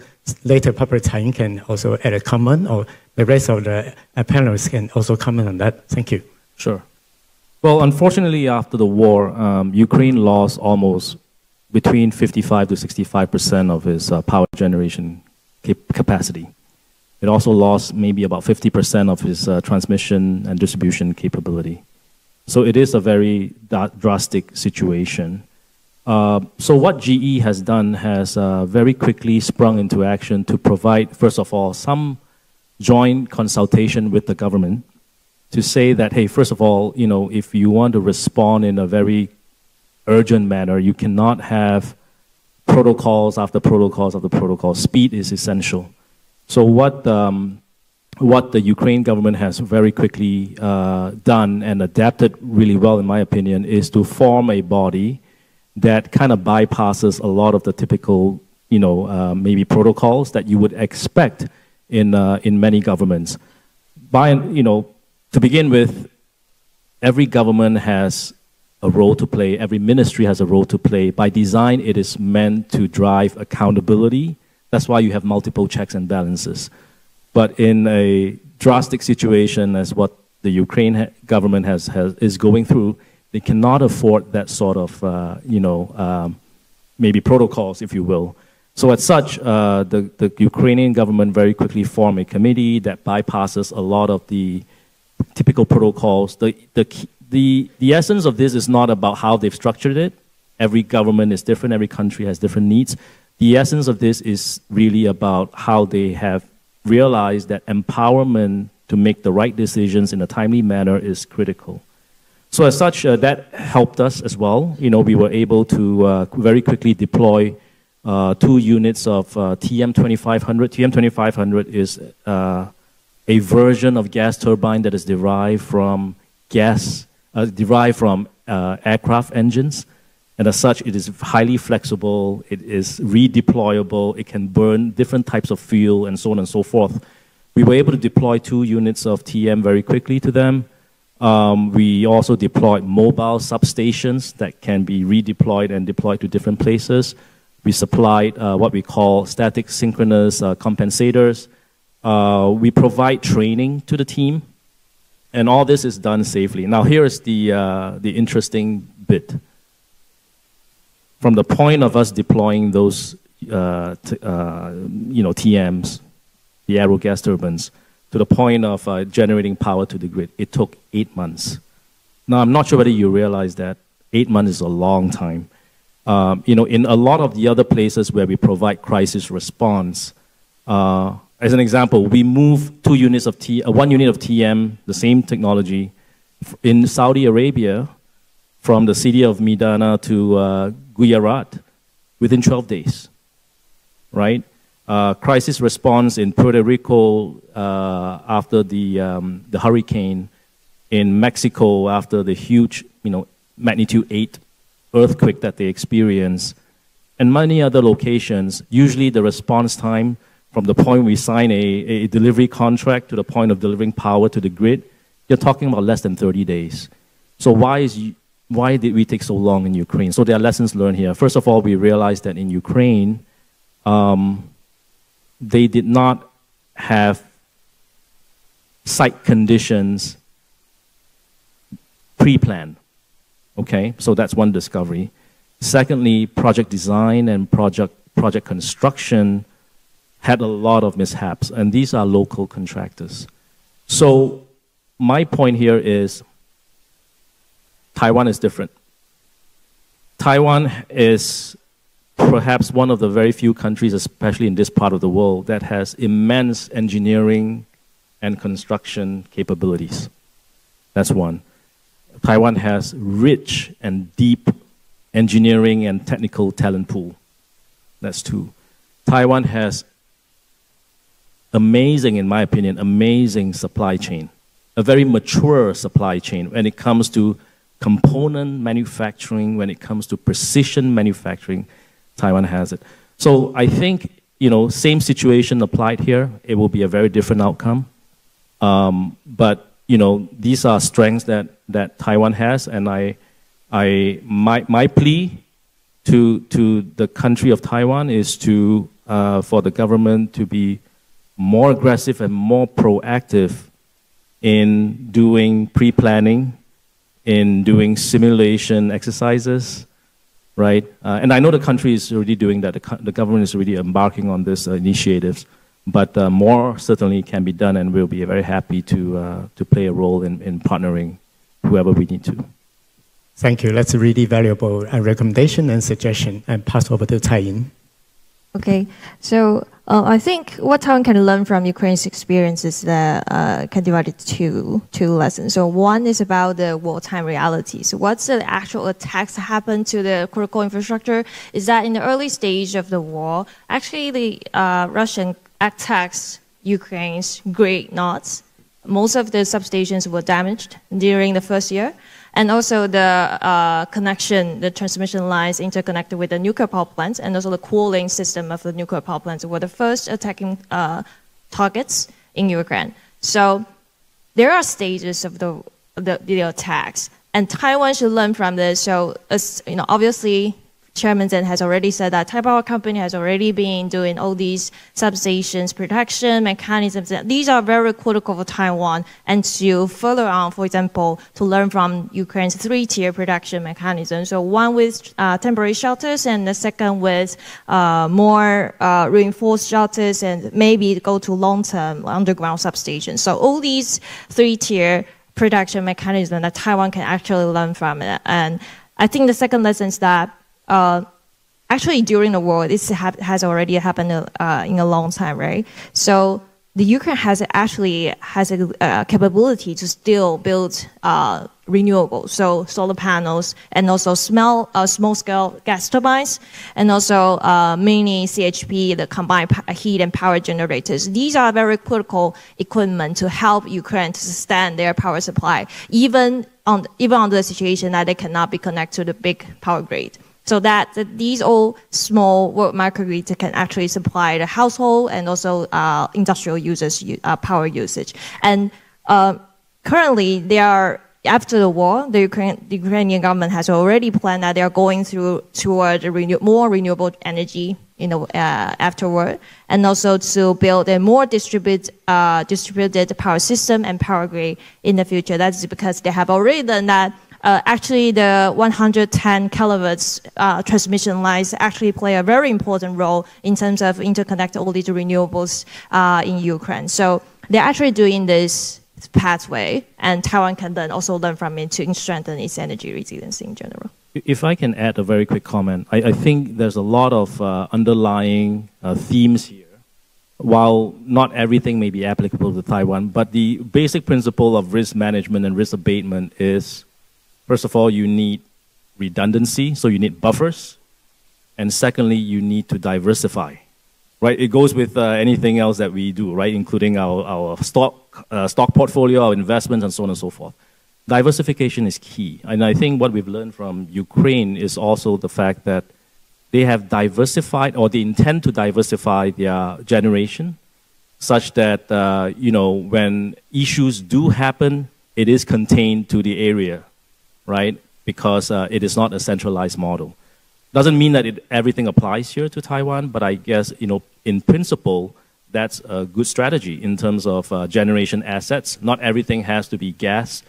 Speaker 2: later, Public Time can also add a comment, or the rest of the panelists can also comment on that. Thank you.
Speaker 5: Sure. Well, unfortunately, after the war, Ukraine lost almost between 55 to 65% of its power generation capacity. It also lost maybe about 50% of its transmission and distribution capability. So it is a very drastic situation. So what GE has done has very quickly sprung into action to provide, first of all, some joint consultation with the government to say that, hey, first of all, you know, if you want to respond in a very urgent manner, you cannot have protocols after protocols after protocols. Speed is essential. So what the Ukraine government has very quickly done and adapted really well, in my opinion, is to form a body that kind of bypasses a lot of the typical, you know, maybe protocols that you would expect in many governments. To begin with, every government has a role to play. Every ministry has a role to play. By design, it is meant to drive accountability. That's why you have multiple checks and balances. But in a drastic situation as what the Ukraine government is going through, they cannot afford that sort of, maybe protocols, if you will. So as such, the Ukrainian government very quickly formed a committee that bypasses a lot of the typical protocols. The essence of this is not about how they've structured it. Every government is different, every country has different needs. The essence of this is really about how they have realized that empowerment to make the right decisions in a timely manner is critical. So as such, that helped us as well. You know, we were able to very quickly deploy 2 units of TM2500. TM2500 is a version of gas turbine that is derived from aircraft engines. And as such, it is highly flexible, it is redeployable, it can burn different types of fuel, and so on and so forth. We were able to deploy 2 units of TM very quickly to them. We also deployed mobile substations that can be redeployed and deployed to different places. We supplied what we call static synchronous compensators. We provide training to the team, and all this is done safely. Now here is the interesting bit. From the point of us deploying those, TMs, the aero gas turbines, to the point of generating power to the grid, it took 8 months. Now, I'm not sure whether you realize that 8 months is a long time. In a lot of the other places where we provide crisis response, as an example, we moved 1 unit of TM, the same technology, in Saudi Arabia, from the city of Medina to Gujarat within 12 days, right? Crisis response in Puerto Rico after the hurricane, in Mexico after the huge, magnitude 8 earthquake that they experienced, and many other locations. Usually the response time from the point we sign a delivery contract to the point of delivering power to the grid, you're talking about less than 30 days. So why did we take so long in Ukraine? So there are lessons learned here. First of all, we realized that in Ukraine, they did not have site conditions pre-planned. Okay, so that's one discovery. Secondly, project design and project construction had a lot of mishaps, and these are local contractors. So my point here is Taiwan is different. Taiwan is perhaps one of the very few countries, especially in this part of the world, that has immense engineering and construction capabilities. That's one. Taiwan has rich and deep engineering and technical talent pool. That's 2. Taiwan has amazing, in my opinion, amazing supply chain. A very mature supply chain when it comes to component manufacturing, when it comes to precision manufacturing. Taiwan has it. So I think, same situation applied here. It will be a very different outcome. But these are strengths that Taiwan has, and my plea to the country of Taiwan is for the government to be more aggressive and more proactive in doing pre-planning, in doing simulation exercises, right? And I know the country is already doing that. The government is already embarking on this initiatives, but more certainly can be done, and we'll be very happy to play a role in partnering whoever we need to.
Speaker 2: Thank you. That's a really valuable recommendation and suggestion. And pass over to Tsai-In.
Speaker 6: Okay, so I think what Taiwan can learn from Ukraine's experience is that can divide it to 2 lessons. So one is about the wartime reality. So what's the actual attacks that happen to the critical infrastructure? Is that in the early stage of the war, actually the Russian attacks Ukraine's grid nodes. Most of the substations were damaged during the first year. And also the connection, the transmission lines interconnected with the nuclear power plants, and also the cooling system of the nuclear power plants were the first attacking targets in Ukraine. So there are stages of the attacks, and Taiwan should learn from this. So obviously Chairman Zen has already said that Taiwan Power Company has already been doing all these substations, production mechanisms. These are very critical for Taiwan. And to further on, for example, to learn from Ukraine's 3-tier production mechanism. So one with temporary shelters, and the second with more reinforced shelters, and maybe go to long-term underground substations. So all these 3-tier production mechanisms that Taiwan can actually learn from it. And I think the second lesson is that actually during the war, this has already happened in a long time, right? So the Ukraine has a capability to still build renewables, so solar panels, and also small-scale gas turbines, and also mini CHP, the combined heat and power generators. These are very critical equipment to help Ukraine to sustain their power supply, even under the situation that they cannot be connected to the big power grid. So that these all small microgrids can actually supply the household and also industrial users power usage. And currently, they are, after the war, the Ukrainian government has already planned that they are going toward more renewable energy afterward, and also to build a more distributed power system and power grid in the future. That's because they have already done that. Actually, the 110 kilovolts transmission lines actually play a very important role in terms of interconnect all these renewables in Ukraine. So they're actually doing this pathway, and Taiwan can then also learn from it to strengthen its energy resilience in general.
Speaker 5: If I can add a very quick comment, I think there's a lot of underlying themes here. While not everything may be applicable to Taiwan, but the basic principle of risk management and risk abatement is, first of all, you need redundancy, so you need buffers. And secondly, you need to diversify, right? It goes with anything else that we do, right? Including our stock portfolio, our investments, and so on and so forth. Diversification is key. And I think what we've learned from Ukraine is also the fact that they have diversified, or they intend to diversify their generation, such that, when issues do happen, it is contained to the area, right? Because it is not a centralized model. Doesn't mean that everything applies here to Taiwan, but I guess, in principle, that's a good strategy in terms of generation assets. Not everything has to be gas.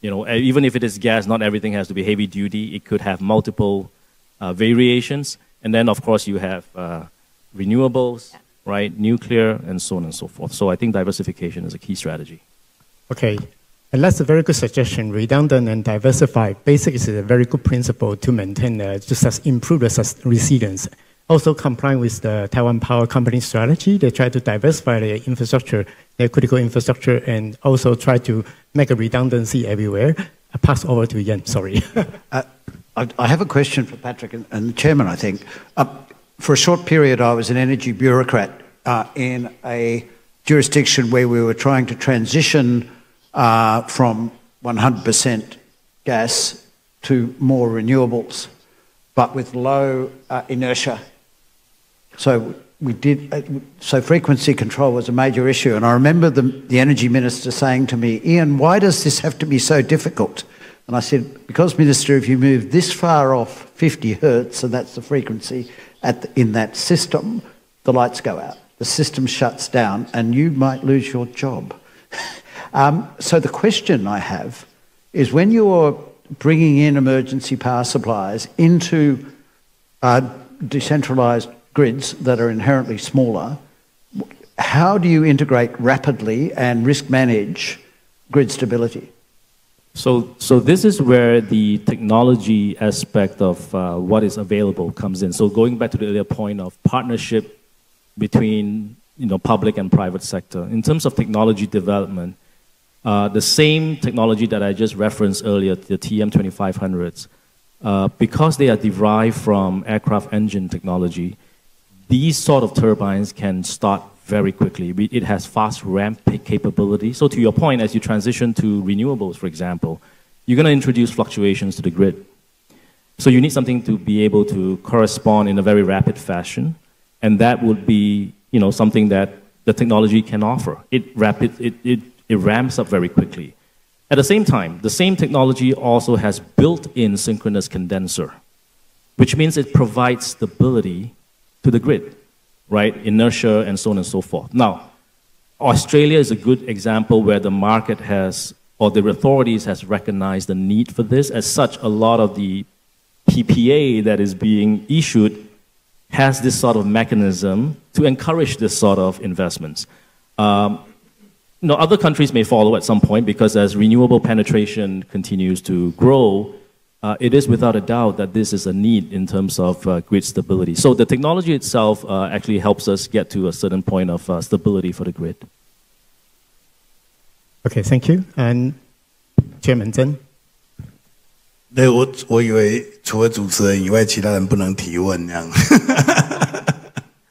Speaker 5: Even if it is gas, not everything has to be heavy duty. It could have multiple variations. And then, of course, you have renewables, right? Nuclear, and so on and so forth. So I think diversification is a key strategy.
Speaker 2: Okay. And that's a very good suggestion. Redundant and diversified. Basically, is a very good principle to maintain, to improve the resilience. Also complying with the Taiwan Power Company strategy, they try to diversify their infrastructure, their critical infrastructure, and also try to make a redundancy everywhere. I pass over to Yen, sorry.
Speaker 4: I have a question for Patrick and the Chairman, I think. For a short period, I was an energy bureaucrat in a jurisdiction where we were trying to transition from 100% gas to more renewables, but with low inertia. So so frequency control was a major issue. And I remember the energy minister saying to me, "Ian, why does this have to be so difficult?" And I said, "Because, Minister, if you move this far off 50 hertz, and that's the frequency in that system, the lights go out, the system shuts down, and you might lose your job." So the question I have is, when you're bringing in emergency power supplies into decentralized grids that are inherently smaller, how do you integrate rapidly and risk manage grid stability?
Speaker 5: So this is where the technology aspect of what is available comes in. So going back to the earlier point of partnership between public and private sector. In terms of technology development, the same technology that I just referenced earlier, the TM2500s, because they are derived from aircraft engine technology, these sort of turbines can start very quickly. It has fast ramp capability. So to your point, as you transition to renewables, for example, you're going to introduce fluctuations to the grid. So you need something to be able to correspond in a very rapid fashion, and that would be something that the technology can offer. It ramps up very quickly. At the same time, the same technology also has built-in synchronous condenser. which means it provides stability to the grid, right? Inertia and so on and so forth. Now, Australia is a good example where the market has, or the authorities has recognized the need for this. As such, a lot of the PPA that is being issued has this sort of mechanism to encourage this sort of investments. Other countries may follow at some point because as renewable penetration continues to grow, it is without a doubt that this is a need in terms of grid stability. So the technology itself actually helps us get to a certain point of stability for the grid.
Speaker 2: Okay, thank you. And Chairman Zen.
Speaker 3: 对，我以为除了主持人以外，其他人不能提问这样。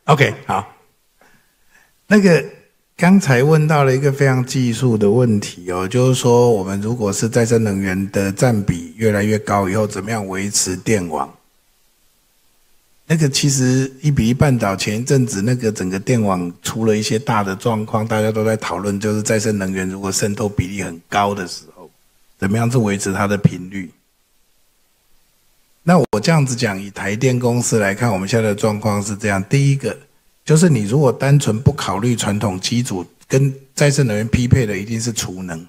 Speaker 3: OK， 好。那个刚才问到了一个非常技术的问题哦，就是说我们如果是再生能源的占比越来越高以后，怎么样维持电网？那个其实1:1半岛前一阵子那个整个电网出了一些大的状况，大家都在讨论，就是再生能源如果渗透比例很高的时候，怎么样去维持它的频率？那我这样子讲，以台电公司来看，我们现在的状况是这样：第一个，就是你如果单纯不考虑传统机组，跟再生能源匹配的一定是储能，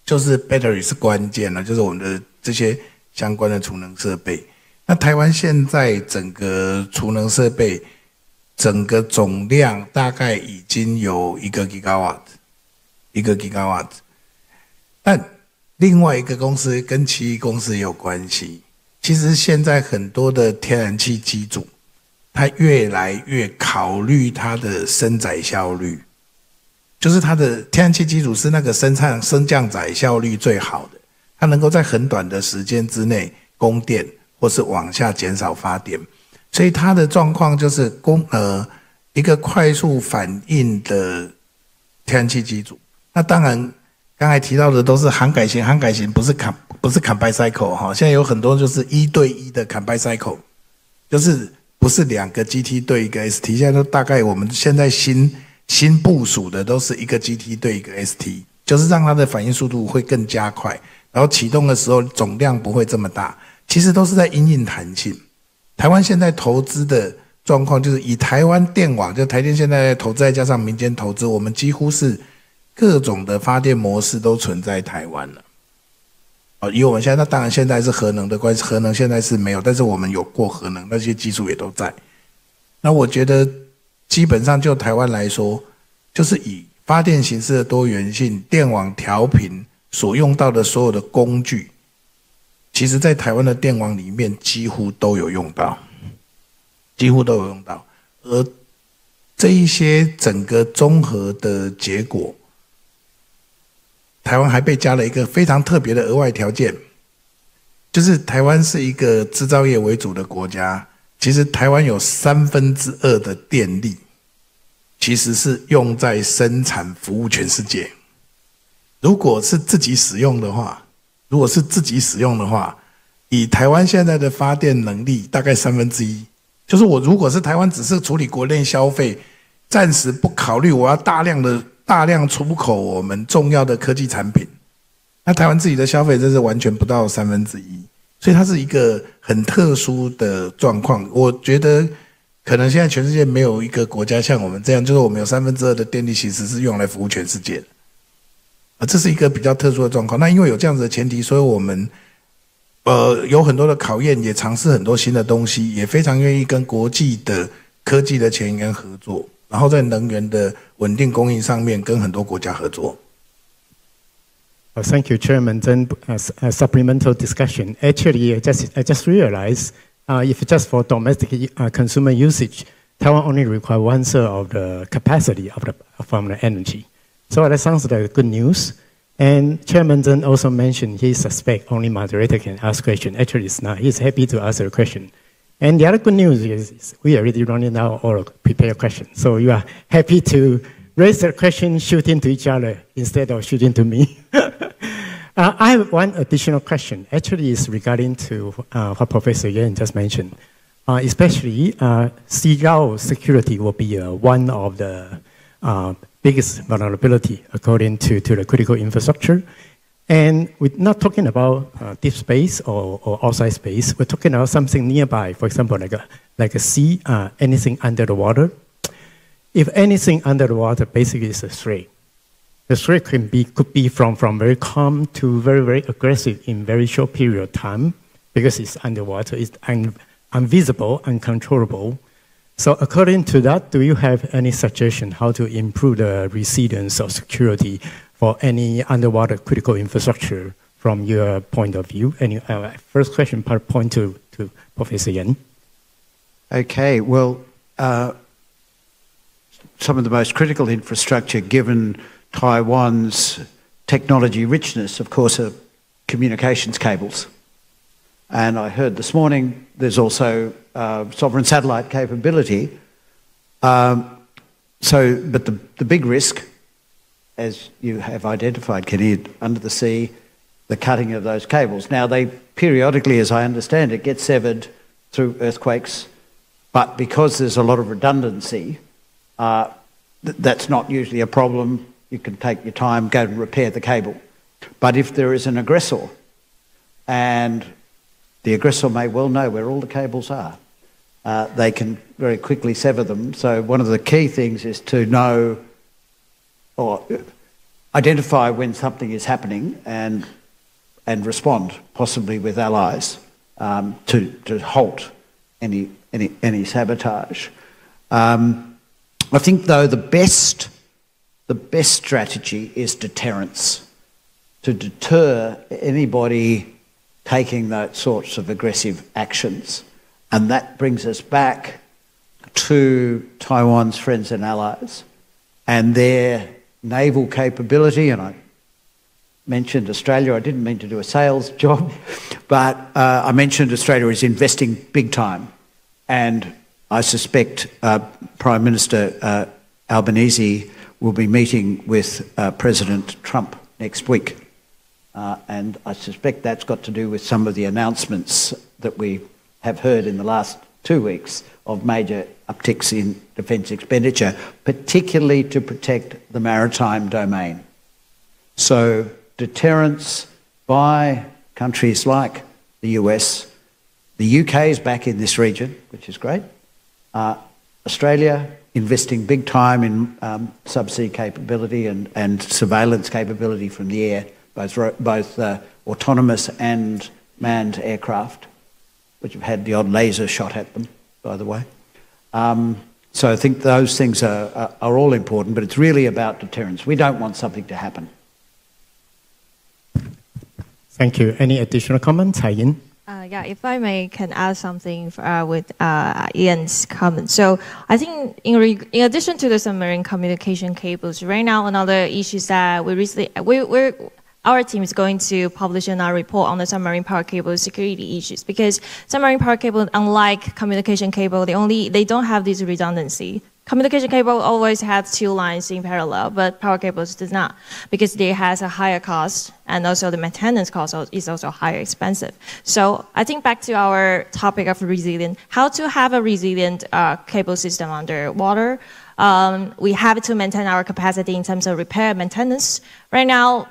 Speaker 3: 就是 battery 是关键了，就是我们的这些相关的储能设备。那台湾现在整个储能设备，整个总量大概已经有1个 gigawatt，1个 gigawatt， 但另外一个公司跟奇异公司也有关系。其实现在很多的天然气机组，它越来越考虑它的升载效率，就是它的天然气机组是那个升降载效率最好的，它能够在很短的时间之内供电，或是往下减少发电。所以它的状况就是一个快速反应的天然气机组。那当然。刚才提到的都是航改型不是 combined cycle 哈，现在有很多就是1对1的 combined cycle， 就是不是2个 GT 对1个 ST， 现在都大概我们现在新部署的都是1个 GT 对1个 ST， 就是让它的反应速度会更加快，然后启动的时候总量不会这么大，其实都是在因应弹性。台湾现在投资的状况就是以台湾电网，就台电现在投资再加上民间投资，我们几乎是各种的发电模式都存在台湾了。以我们现在，那当然现在是核能的关系，核能现在是没有，但是我们有过核能，那些技术也都在。那我觉得基本上就台湾来说，就是以发电形式的多元性、电网调频所用到的所有的工具，其实在台湾的电网里面几乎都有用到，而这一些整个综合的结果。台湾还被加了一个非常特别的额外条件，就是台湾是一个制造业为主的国家，其实台湾有2/3的电力，其实是用在生产服务全世界。如果是自己使用的话，以台湾现在的发电能力，大概1/3，就是我如果是台湾只是处理国内消费，暂时不考虑我要大量出口我们重要的科技产品，那台湾自己的消费真是完全不到1/3，所以它是一个很特殊的状况。我觉得可能现在全世界没有一个国家像我们这样，就是我们有2/3的电力其实是用来服务全世界的，这是一个比较特殊的状况。那因为有这样子的前提，所以我们有很多的考验，也尝试很多新的东西，也非常愿意跟国际的科技的前沿合作。然后在能源的稳定供应上面跟很多国家合作。
Speaker 2: Thank you, Chairman. Then a supplemental discussion. Actually, I just realized if just for domestic consumer usage, Taiwan only requires 1/3 of the capacity from the energy. So that sounds like good news. And Chairman then also mentioned he suspects only moderator can ask question. Actually, it's not. He's happy to answer the question. And the other good news is we are already running out all prepared questions. So you are happy to raise the question, shooting to each other instead of shooting to me. I have one additional question. Actually, it's regarding to what Professor Yan just mentioned. Especially, CRO security will be one of the biggest vulnerability according to the critical infrastructure. And we're not talking about deep space or outside space. We're talking about something nearby, for example, like a sea, anything under the water. If anything under the water basically is a threat. The threat could be from very calm to very, very aggressive in very short period of time because it's underwater, it's invisible, uncontrollable. So according to that, do you have any suggestion how to improve the resilience or security for any underwater critical infrastructure from your point of view? And first question, point to Professor Yen.
Speaker 4: Okay, well, some of the most critical infrastructure given Taiwan's technology richness, of course, are communications cables. And I heard this morning there's also sovereign satellite capability. But the big risk, as you have identified, Kenny, under the sea, the cutting of those cables. Now, they periodically, as I understand it, get severed through earthquakes, but because there's a lot of redundancy, that's not usually a problem. You can take your time, go and repair the cable. But if there is an aggressor, and the aggressor may well know where all the cables are, they can very quickly sever them. So one of the key things is to know or identify when something is happening and respond, possibly with allies, to halt any sabotage. I think, though, the best strategy is deterrence, to deter anybody taking those sorts of aggressive actions. And that brings us back to Taiwan's friends and allies and their naval capability. And I mentioned Australia. I didn't mean to do a sales job, but I mentioned Australia is investing big time. And I suspect Prime Minister Albanese will be meeting with President Trump next week. And I suspect that's got to do with some of the announcements that we have heard in the last 2 weeks of major upticks in defence expenditure, particularly to protect the maritime domain. So deterrence by countries like the US, the UK is back in this region, which is great. Australia investing big time in subsea capability and surveillance capability from the air, both autonomous and manned aircraft, which have had the odd laser shot at them, by the way. So I think those things are all important, but it's really about deterrence. We don't want something to happen.
Speaker 2: Thank you. Any additional comments, Hai-Yin?
Speaker 6: Yeah, if I can add something with Ian's comment. So I think in addition to the submarine communication cables, right now another issue is that our team is going to publish our report on the submarine power cable security issues, because submarine power cable, unlike communication cable, they don't have this redundancy. Communication cable always has 2 lines in parallel, but power cables does not, because they has a higher cost, and also the maintenance cost is also higher expensive. So I think back to our topic of resilient, how to have a resilient cable system underwater. We have to maintain our capacity in terms of repair and maintenance. Right now,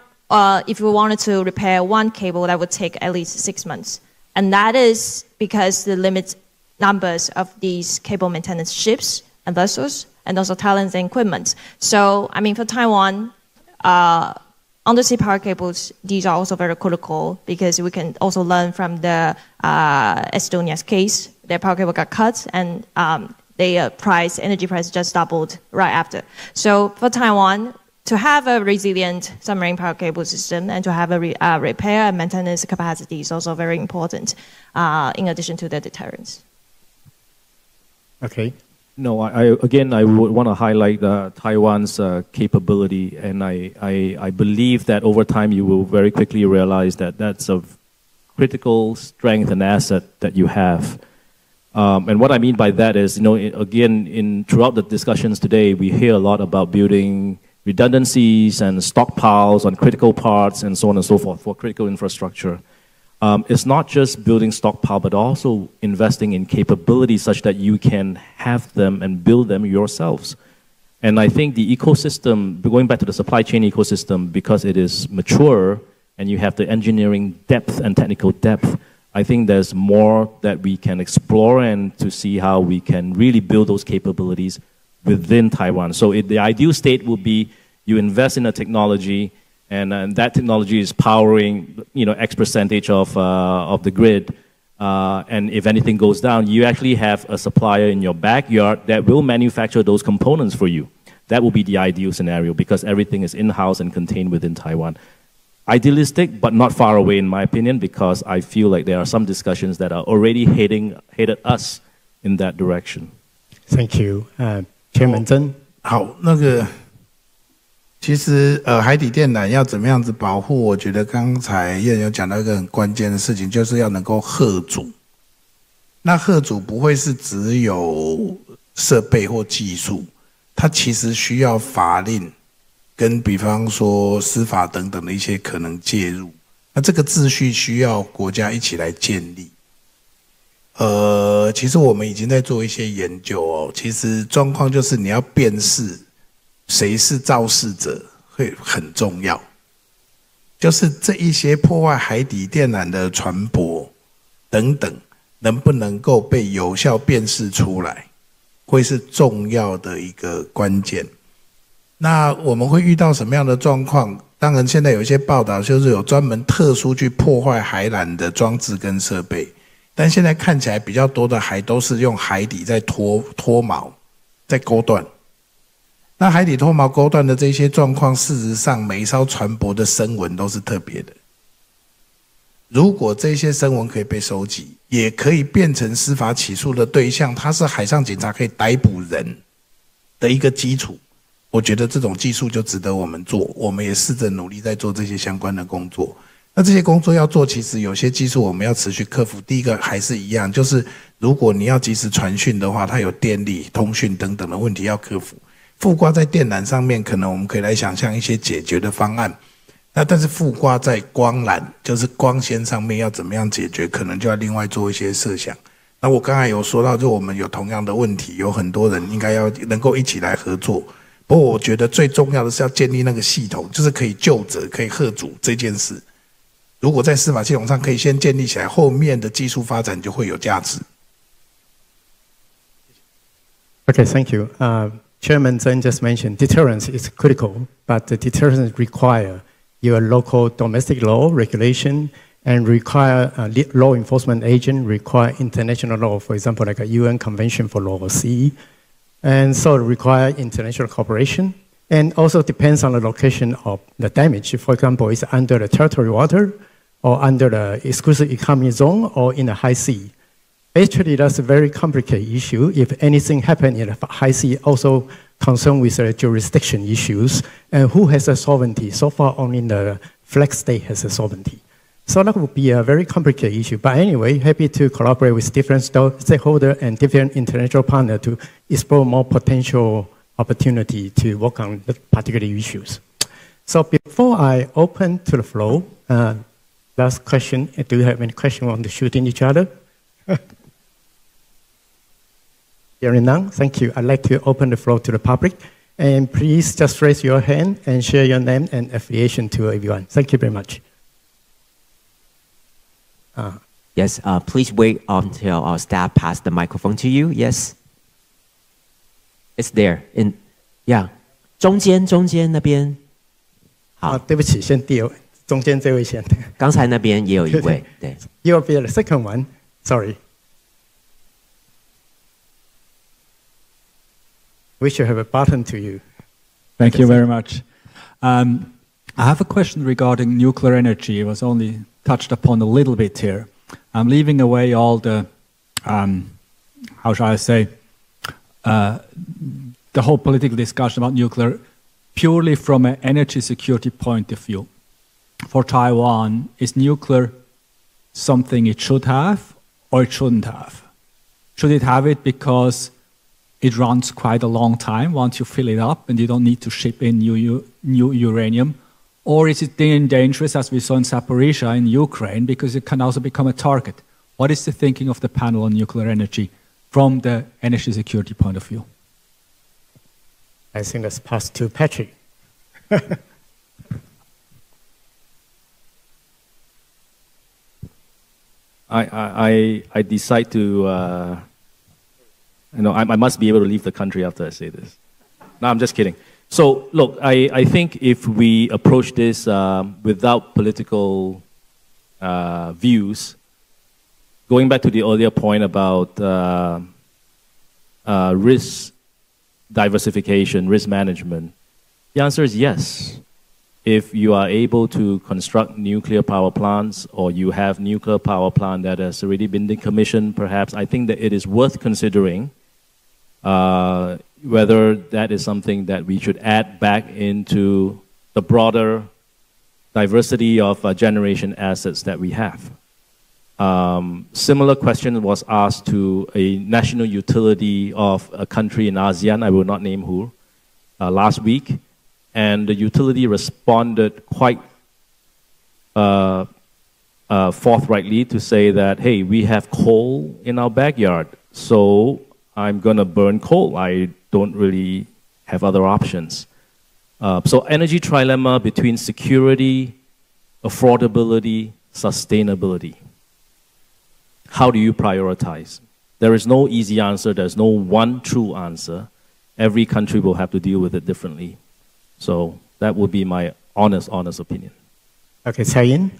Speaker 6: if we wanted to repair one cable, that would take at least 6 months. And that is because the limit numbers of these cable maintenance ships and vessels, and also talents and equipment. So, I mean, for Taiwan, undersea power cables, these are also very critical, because we can also learn from the Estonia's case. Their power cable got cut, and their energy price just doubled right after. So for Taiwan, to have a resilient submarine power cable system and to have a repair and maintenance capacity is also very important, in addition to the deterrence.
Speaker 2: Okay.
Speaker 5: No, I would want to highlight Taiwan's capability, and I believe that over time you will very quickly realize that that's a critical strength and asset that you have. And what I mean by that is, throughout the discussions today, we hear a lot about building redundancies and stockpiles on critical parts and so on and so forth for critical infrastructure. It's not just building stockpile, but also investing in capabilities such that you can have them and build them yourselves. And I think the ecosystem, going back to the supply chain ecosystem, because it is mature and you have the engineering depth and technical depth, I think there's more that we can explore and to see how we can really build those capabilities within Taiwan. So the ideal state would be you invest in a technology, and that technology is powering, X percentage of the grid. And if anything goes down, you actually have a supplier in your backyard that will manufacture those components for you. That will be the ideal scenario because everything is in-house and contained within Taiwan. Idealistic, but not far away in my opinion, because I feel like there are some discussions that are already headed us in that direction.
Speaker 2: Thank you. Chairman Zheng.
Speaker 3: 好，其实海底电缆要怎么样子保护？我觉得刚才燕有讲到一个很关键的事情，就是要能够嚇阻。那嚇阻不会是只有设备或技术，它其实需要法令跟比方说司法等等的一些可能介入。那这个秩序需要国家一起来建立。其实我们已经在做一些研究哦。其实状况就是你要辨识谁是肇事者会很重要，就是这一些破坏海底电缆的船舶等等，能不能够被有效辨识出来，会是重要的一个关键。那我们会遇到什么样的状况？当然，现在有一些报道就是有专门特殊去破坏海缆的装置跟设备，但现在看起来比较多的还都是用海底在脱锚，在勾断。那海底脱锚勾断的这些状况，事实上每一艘船舶的声纹都是特别的。如果这些声纹可以被收集，也可以变成司法起诉的对象，它是海上警察可以逮捕人的一个基础。我觉得这种技术就值得我们做，我们也试着努力在做这些相关的工作。那这些工作要做，其实有些技术我们要持续克服。第一个还是一样，就是如果你要及时传讯的话，它有电力、通讯等等的问题要克服。附挂在电缆上面，可能我们可以来想象一些解决的方案。那但是附挂在光缆，就是光纤上面要怎么样解决，可能就要另外做一些设想。那我刚才有说到，就我们有同样的问题，有很多人应该要能够一起来合作。不过我觉得最重要的是要建立那个系统，就是可以究责、可以嚇阻这件事。如果在司法系统上可以先建立起来，后面的技术发展就会有价值。
Speaker 2: Okay, thank you. Chairman Zheng just mentioned deterrence is critical, but the deterrence require your local domestic law regulation and require law enforcement agent, require international law, for example, like a UN Convention for Law of Sea, and so require international cooperation, and also depends on the location of the damage. For example, it's under the territory water, or under the exclusive economic zone, or in the high sea. Actually, that's a very complicated issue. If anything happened in the high sea, also concerned with jurisdiction issues, and who has a sovereignty. So far, only the flag state has a sovereignty. So that would be a very complicated issue. But anyway, happy to collaborate with different stakeholders and different international partners to explore more potential opportunity to work on the particular issues. So before I open to the floor, last question, do you have any question on the shooting each other? Hearing none, thank you. I'd like to open the floor to the public. And please just raise your hand and share your name and affiliation to everyone. Thank you very much.
Speaker 1: Yes, please wait until our staff pass the microphone to you. Yes. It's there. Yeah. 中间那边。好。
Speaker 2: 对不起，先第二，中间这位先。
Speaker 1: 刚才那边也有一位，对。
Speaker 2: You'll be the second one. Sorry. We should have a button to you.
Speaker 7: Thank you very much. I have a question regarding nuclear energy. It was only touched upon a little bit here. I'm leaving away all the, how shall I say, the whole political discussion about nuclear purely from an energy security point of view. For Taiwan, is nuclear something it should have or it shouldn't have? Should it have it because it runs quite a long time once you fill it up and you don't need to ship in new uranium? Or is it dangerous, as we saw in Zaporizhzhia in Ukraine, because it can also become a target? What is the thinking of the panel on nuclear energy from the energy security point of view?
Speaker 2: I think that's passed to Patrick.
Speaker 5: I decide to, I must be able to leave the country after I say this. No, I'm just kidding. So, look, I think if we approach this without political views, going back to the earlier point about risk diversification, risk management, the answer is yes. If you are able to construct nuclear power plants or you have nuclear power plant that has already been decommissioned, perhaps, I think that it is worth considering whether that is something that we should add back into the broader diversity of generation assets that we have. Similar question was asked to a national utility of a country in ASEAN, I will not name who, last week. And the utility responded quite forthrightly to say that, hey, we have coal in our backyard, so I'm going to burn coal. I don't really have other options. So energy trilemma between security, affordability, sustainability. How do you prioritize? There is no easy answer. There's no one true answer. Every country will have to deal with it differently. So that would be my honest opinion. Okay,
Speaker 2: Sayin?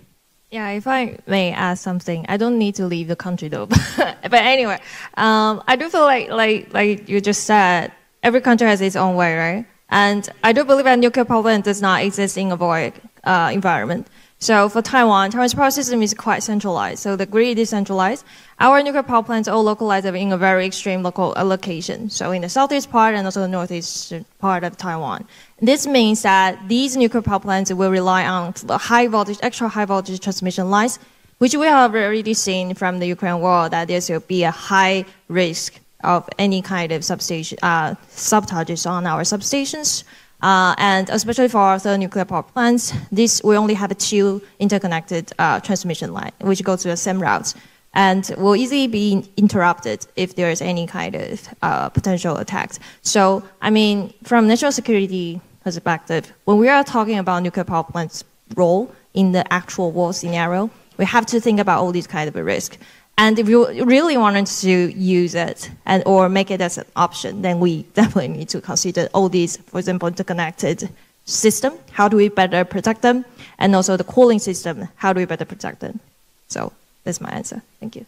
Speaker 6: Yeah, if I may add something, I don't need to leave the country though. But anyway, I do feel like you just said, every country has its own way, right? And I do believe that nuclear power plant does not exist in a void environment. So for Taiwan's power system is quite centralized. So the grid is centralized. Our nuclear power plants are all localized in a very extreme local location. So in the southeast part and also the northeast part of Taiwan. This means that these nuclear power plants will rely on the high voltage, extra high voltage transmission lines, which we have already seen from the Ukraine war that there will be a high risk of any kind of substation, sabotages on our substations. And especially for our thermonuclear power plants, we only have 2 interconnected transmission lines, which go to the same routes, and will easily be interrupted if there is any kind of potential attacks. So, I mean, from national security perspective, when we are talking about nuclear power plants' role in the actual war scenario, we have to think about all these kind of risks. And if you really wanted to use it or make it as an option, then we definitely need to consider all these, for example, interconnected system. How do we better protect them? And also the cooling system. How do we better protect them? So that's my answer. Thank you.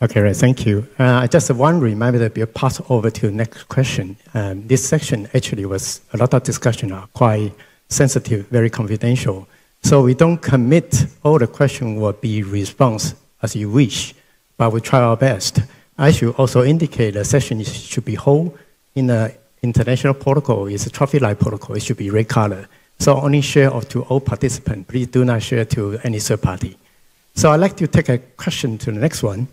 Speaker 2: Okay, right. Thank you. Just one reminder that we'll pass over to the next question. This section actually was a lot of discussion, quite sensitive, very confidential. So we don't commit all the question will be response as you wish. But we try our best. I should also indicate the session should be whole. In the international protocol, it's a traffic light protocol. It should be red color. So only share to all participants. Please do not share to any third party. So I'd like to take a question to the next one.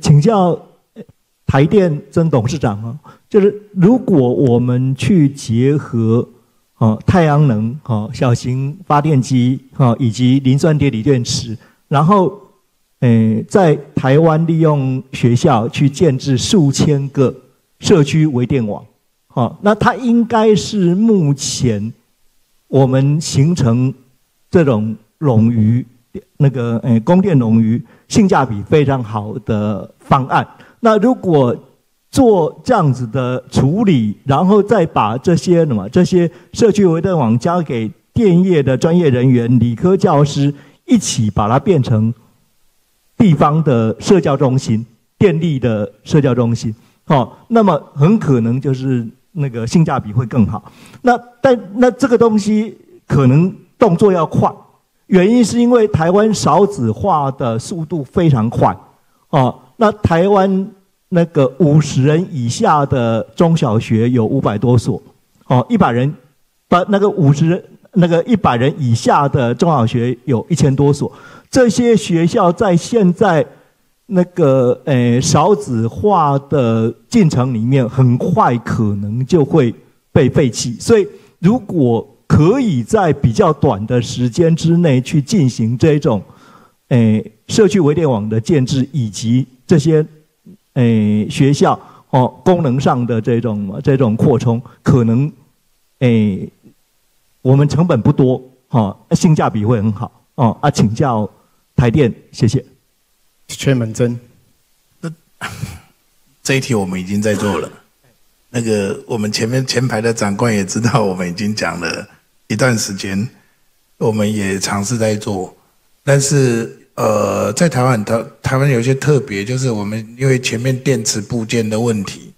Speaker 8: 請教台电曾董事长啊，就是如果我们去结合太阳能小型发电机以及磷酸铁锂电池，然后在台湾利用学校去建置数千个社区微电网，那它应该是目前我们形成这种冗余供电冗余性价比非常好的方案。那如果做这样子的处理，然后再把这些社区微电网交给电业的专业人员、理科教师一起把它变成地方的社交中心、电力的社交中心，那么很可能就是性价比会更好。那这个东西可能动作要快，原因是因为台湾少子化的速度非常快，那台湾50人以下的中小学有500多所，100人100人以下的中小学有1000多所，这些学校在现在少子化的进程里面，很快可能就会被废弃。所以，如果可以在比较短的时间之内去进行这种社区微电网的建制，以及这些学校功能上的这种扩充，可能我们成本不多性价比会很好请教台电，谢谢。
Speaker 2: Chairman 曾，
Speaker 3: 这一题我们已经在做了。那个我们前排的长官也知道，我们已经讲了一段时间，我们也尝试在做，但是在台湾有一些特别，就是我们因为前面电池部件的问题，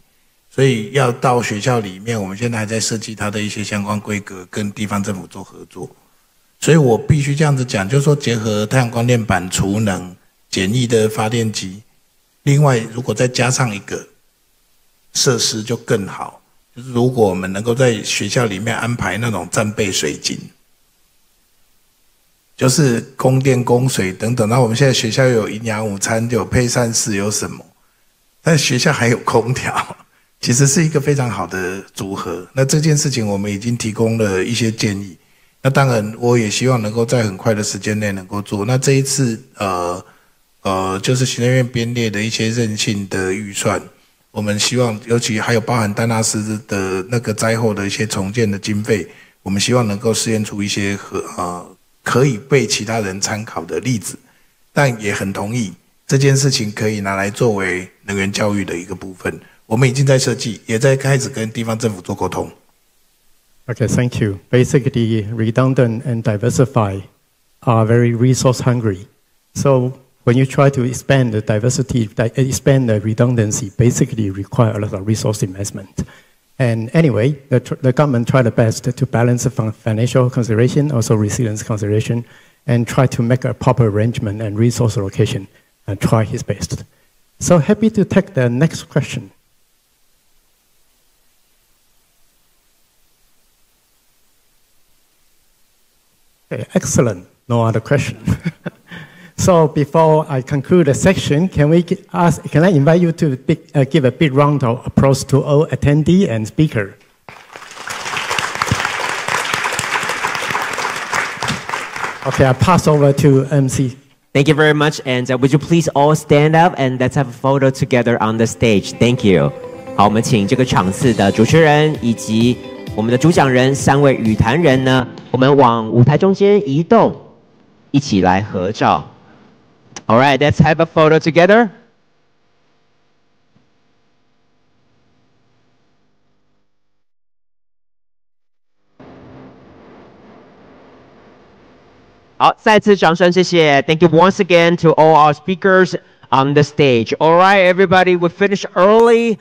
Speaker 3: 所以要到学校里面，我们现在还在设计它的一些相关规格，跟地方政府做合作。所以我必须这样子讲，就是说结合太阳光电板、储能、简易的发电机，另外如果再加上一个设施就更好，就是如果我们能够在学校里面安排那种战备水井，就是供电供水等等，那我们现在学校有营养午餐，有配膳室，有什么，但学校还有空调，其实是一个非常好的组合。那这件事情我们已经提供了一些建议，那当然我也希望能够在很快的时间内能够做。那这一次就是行政院编列的一些韧性的预算，我们希望尤其还有包含丹纳斯的那个灾后的一些重建的经费，我们希望能够试验出一些可以被其他人参考的例子，但也很同意这件事情可以拿来作为能源教育的一个部分。我们已经在设计，也在开始跟地方政府做沟通。
Speaker 2: Okay, thank you. Basically, redundant and diversify are very resource hungry. So when you try to expand the diversity, expand the redundancy, basically require a lot of resource investment. And anyway, the government tried the best to balance financial consideration, also resilience consideration, and try to make a proper arrangement and resource allocation, and try his best. So happy to take the next question. Okay, excellent. No other question. So before I conclude the section, can I invite you to give a big round of applause to all attendees and speakers. Okay, I pass over to MC.
Speaker 1: Thank you very much, and would you please all stand up and let's have a photo together on the stage. Thank you. 好，我们请这个场次的主持人以及我们的主讲人3位语坛人呢，我们往舞台中间移动，一起来合照。All right, let's have a photo together. Thank you once again to all our speakers on the stage. All right, everybody, we finished early.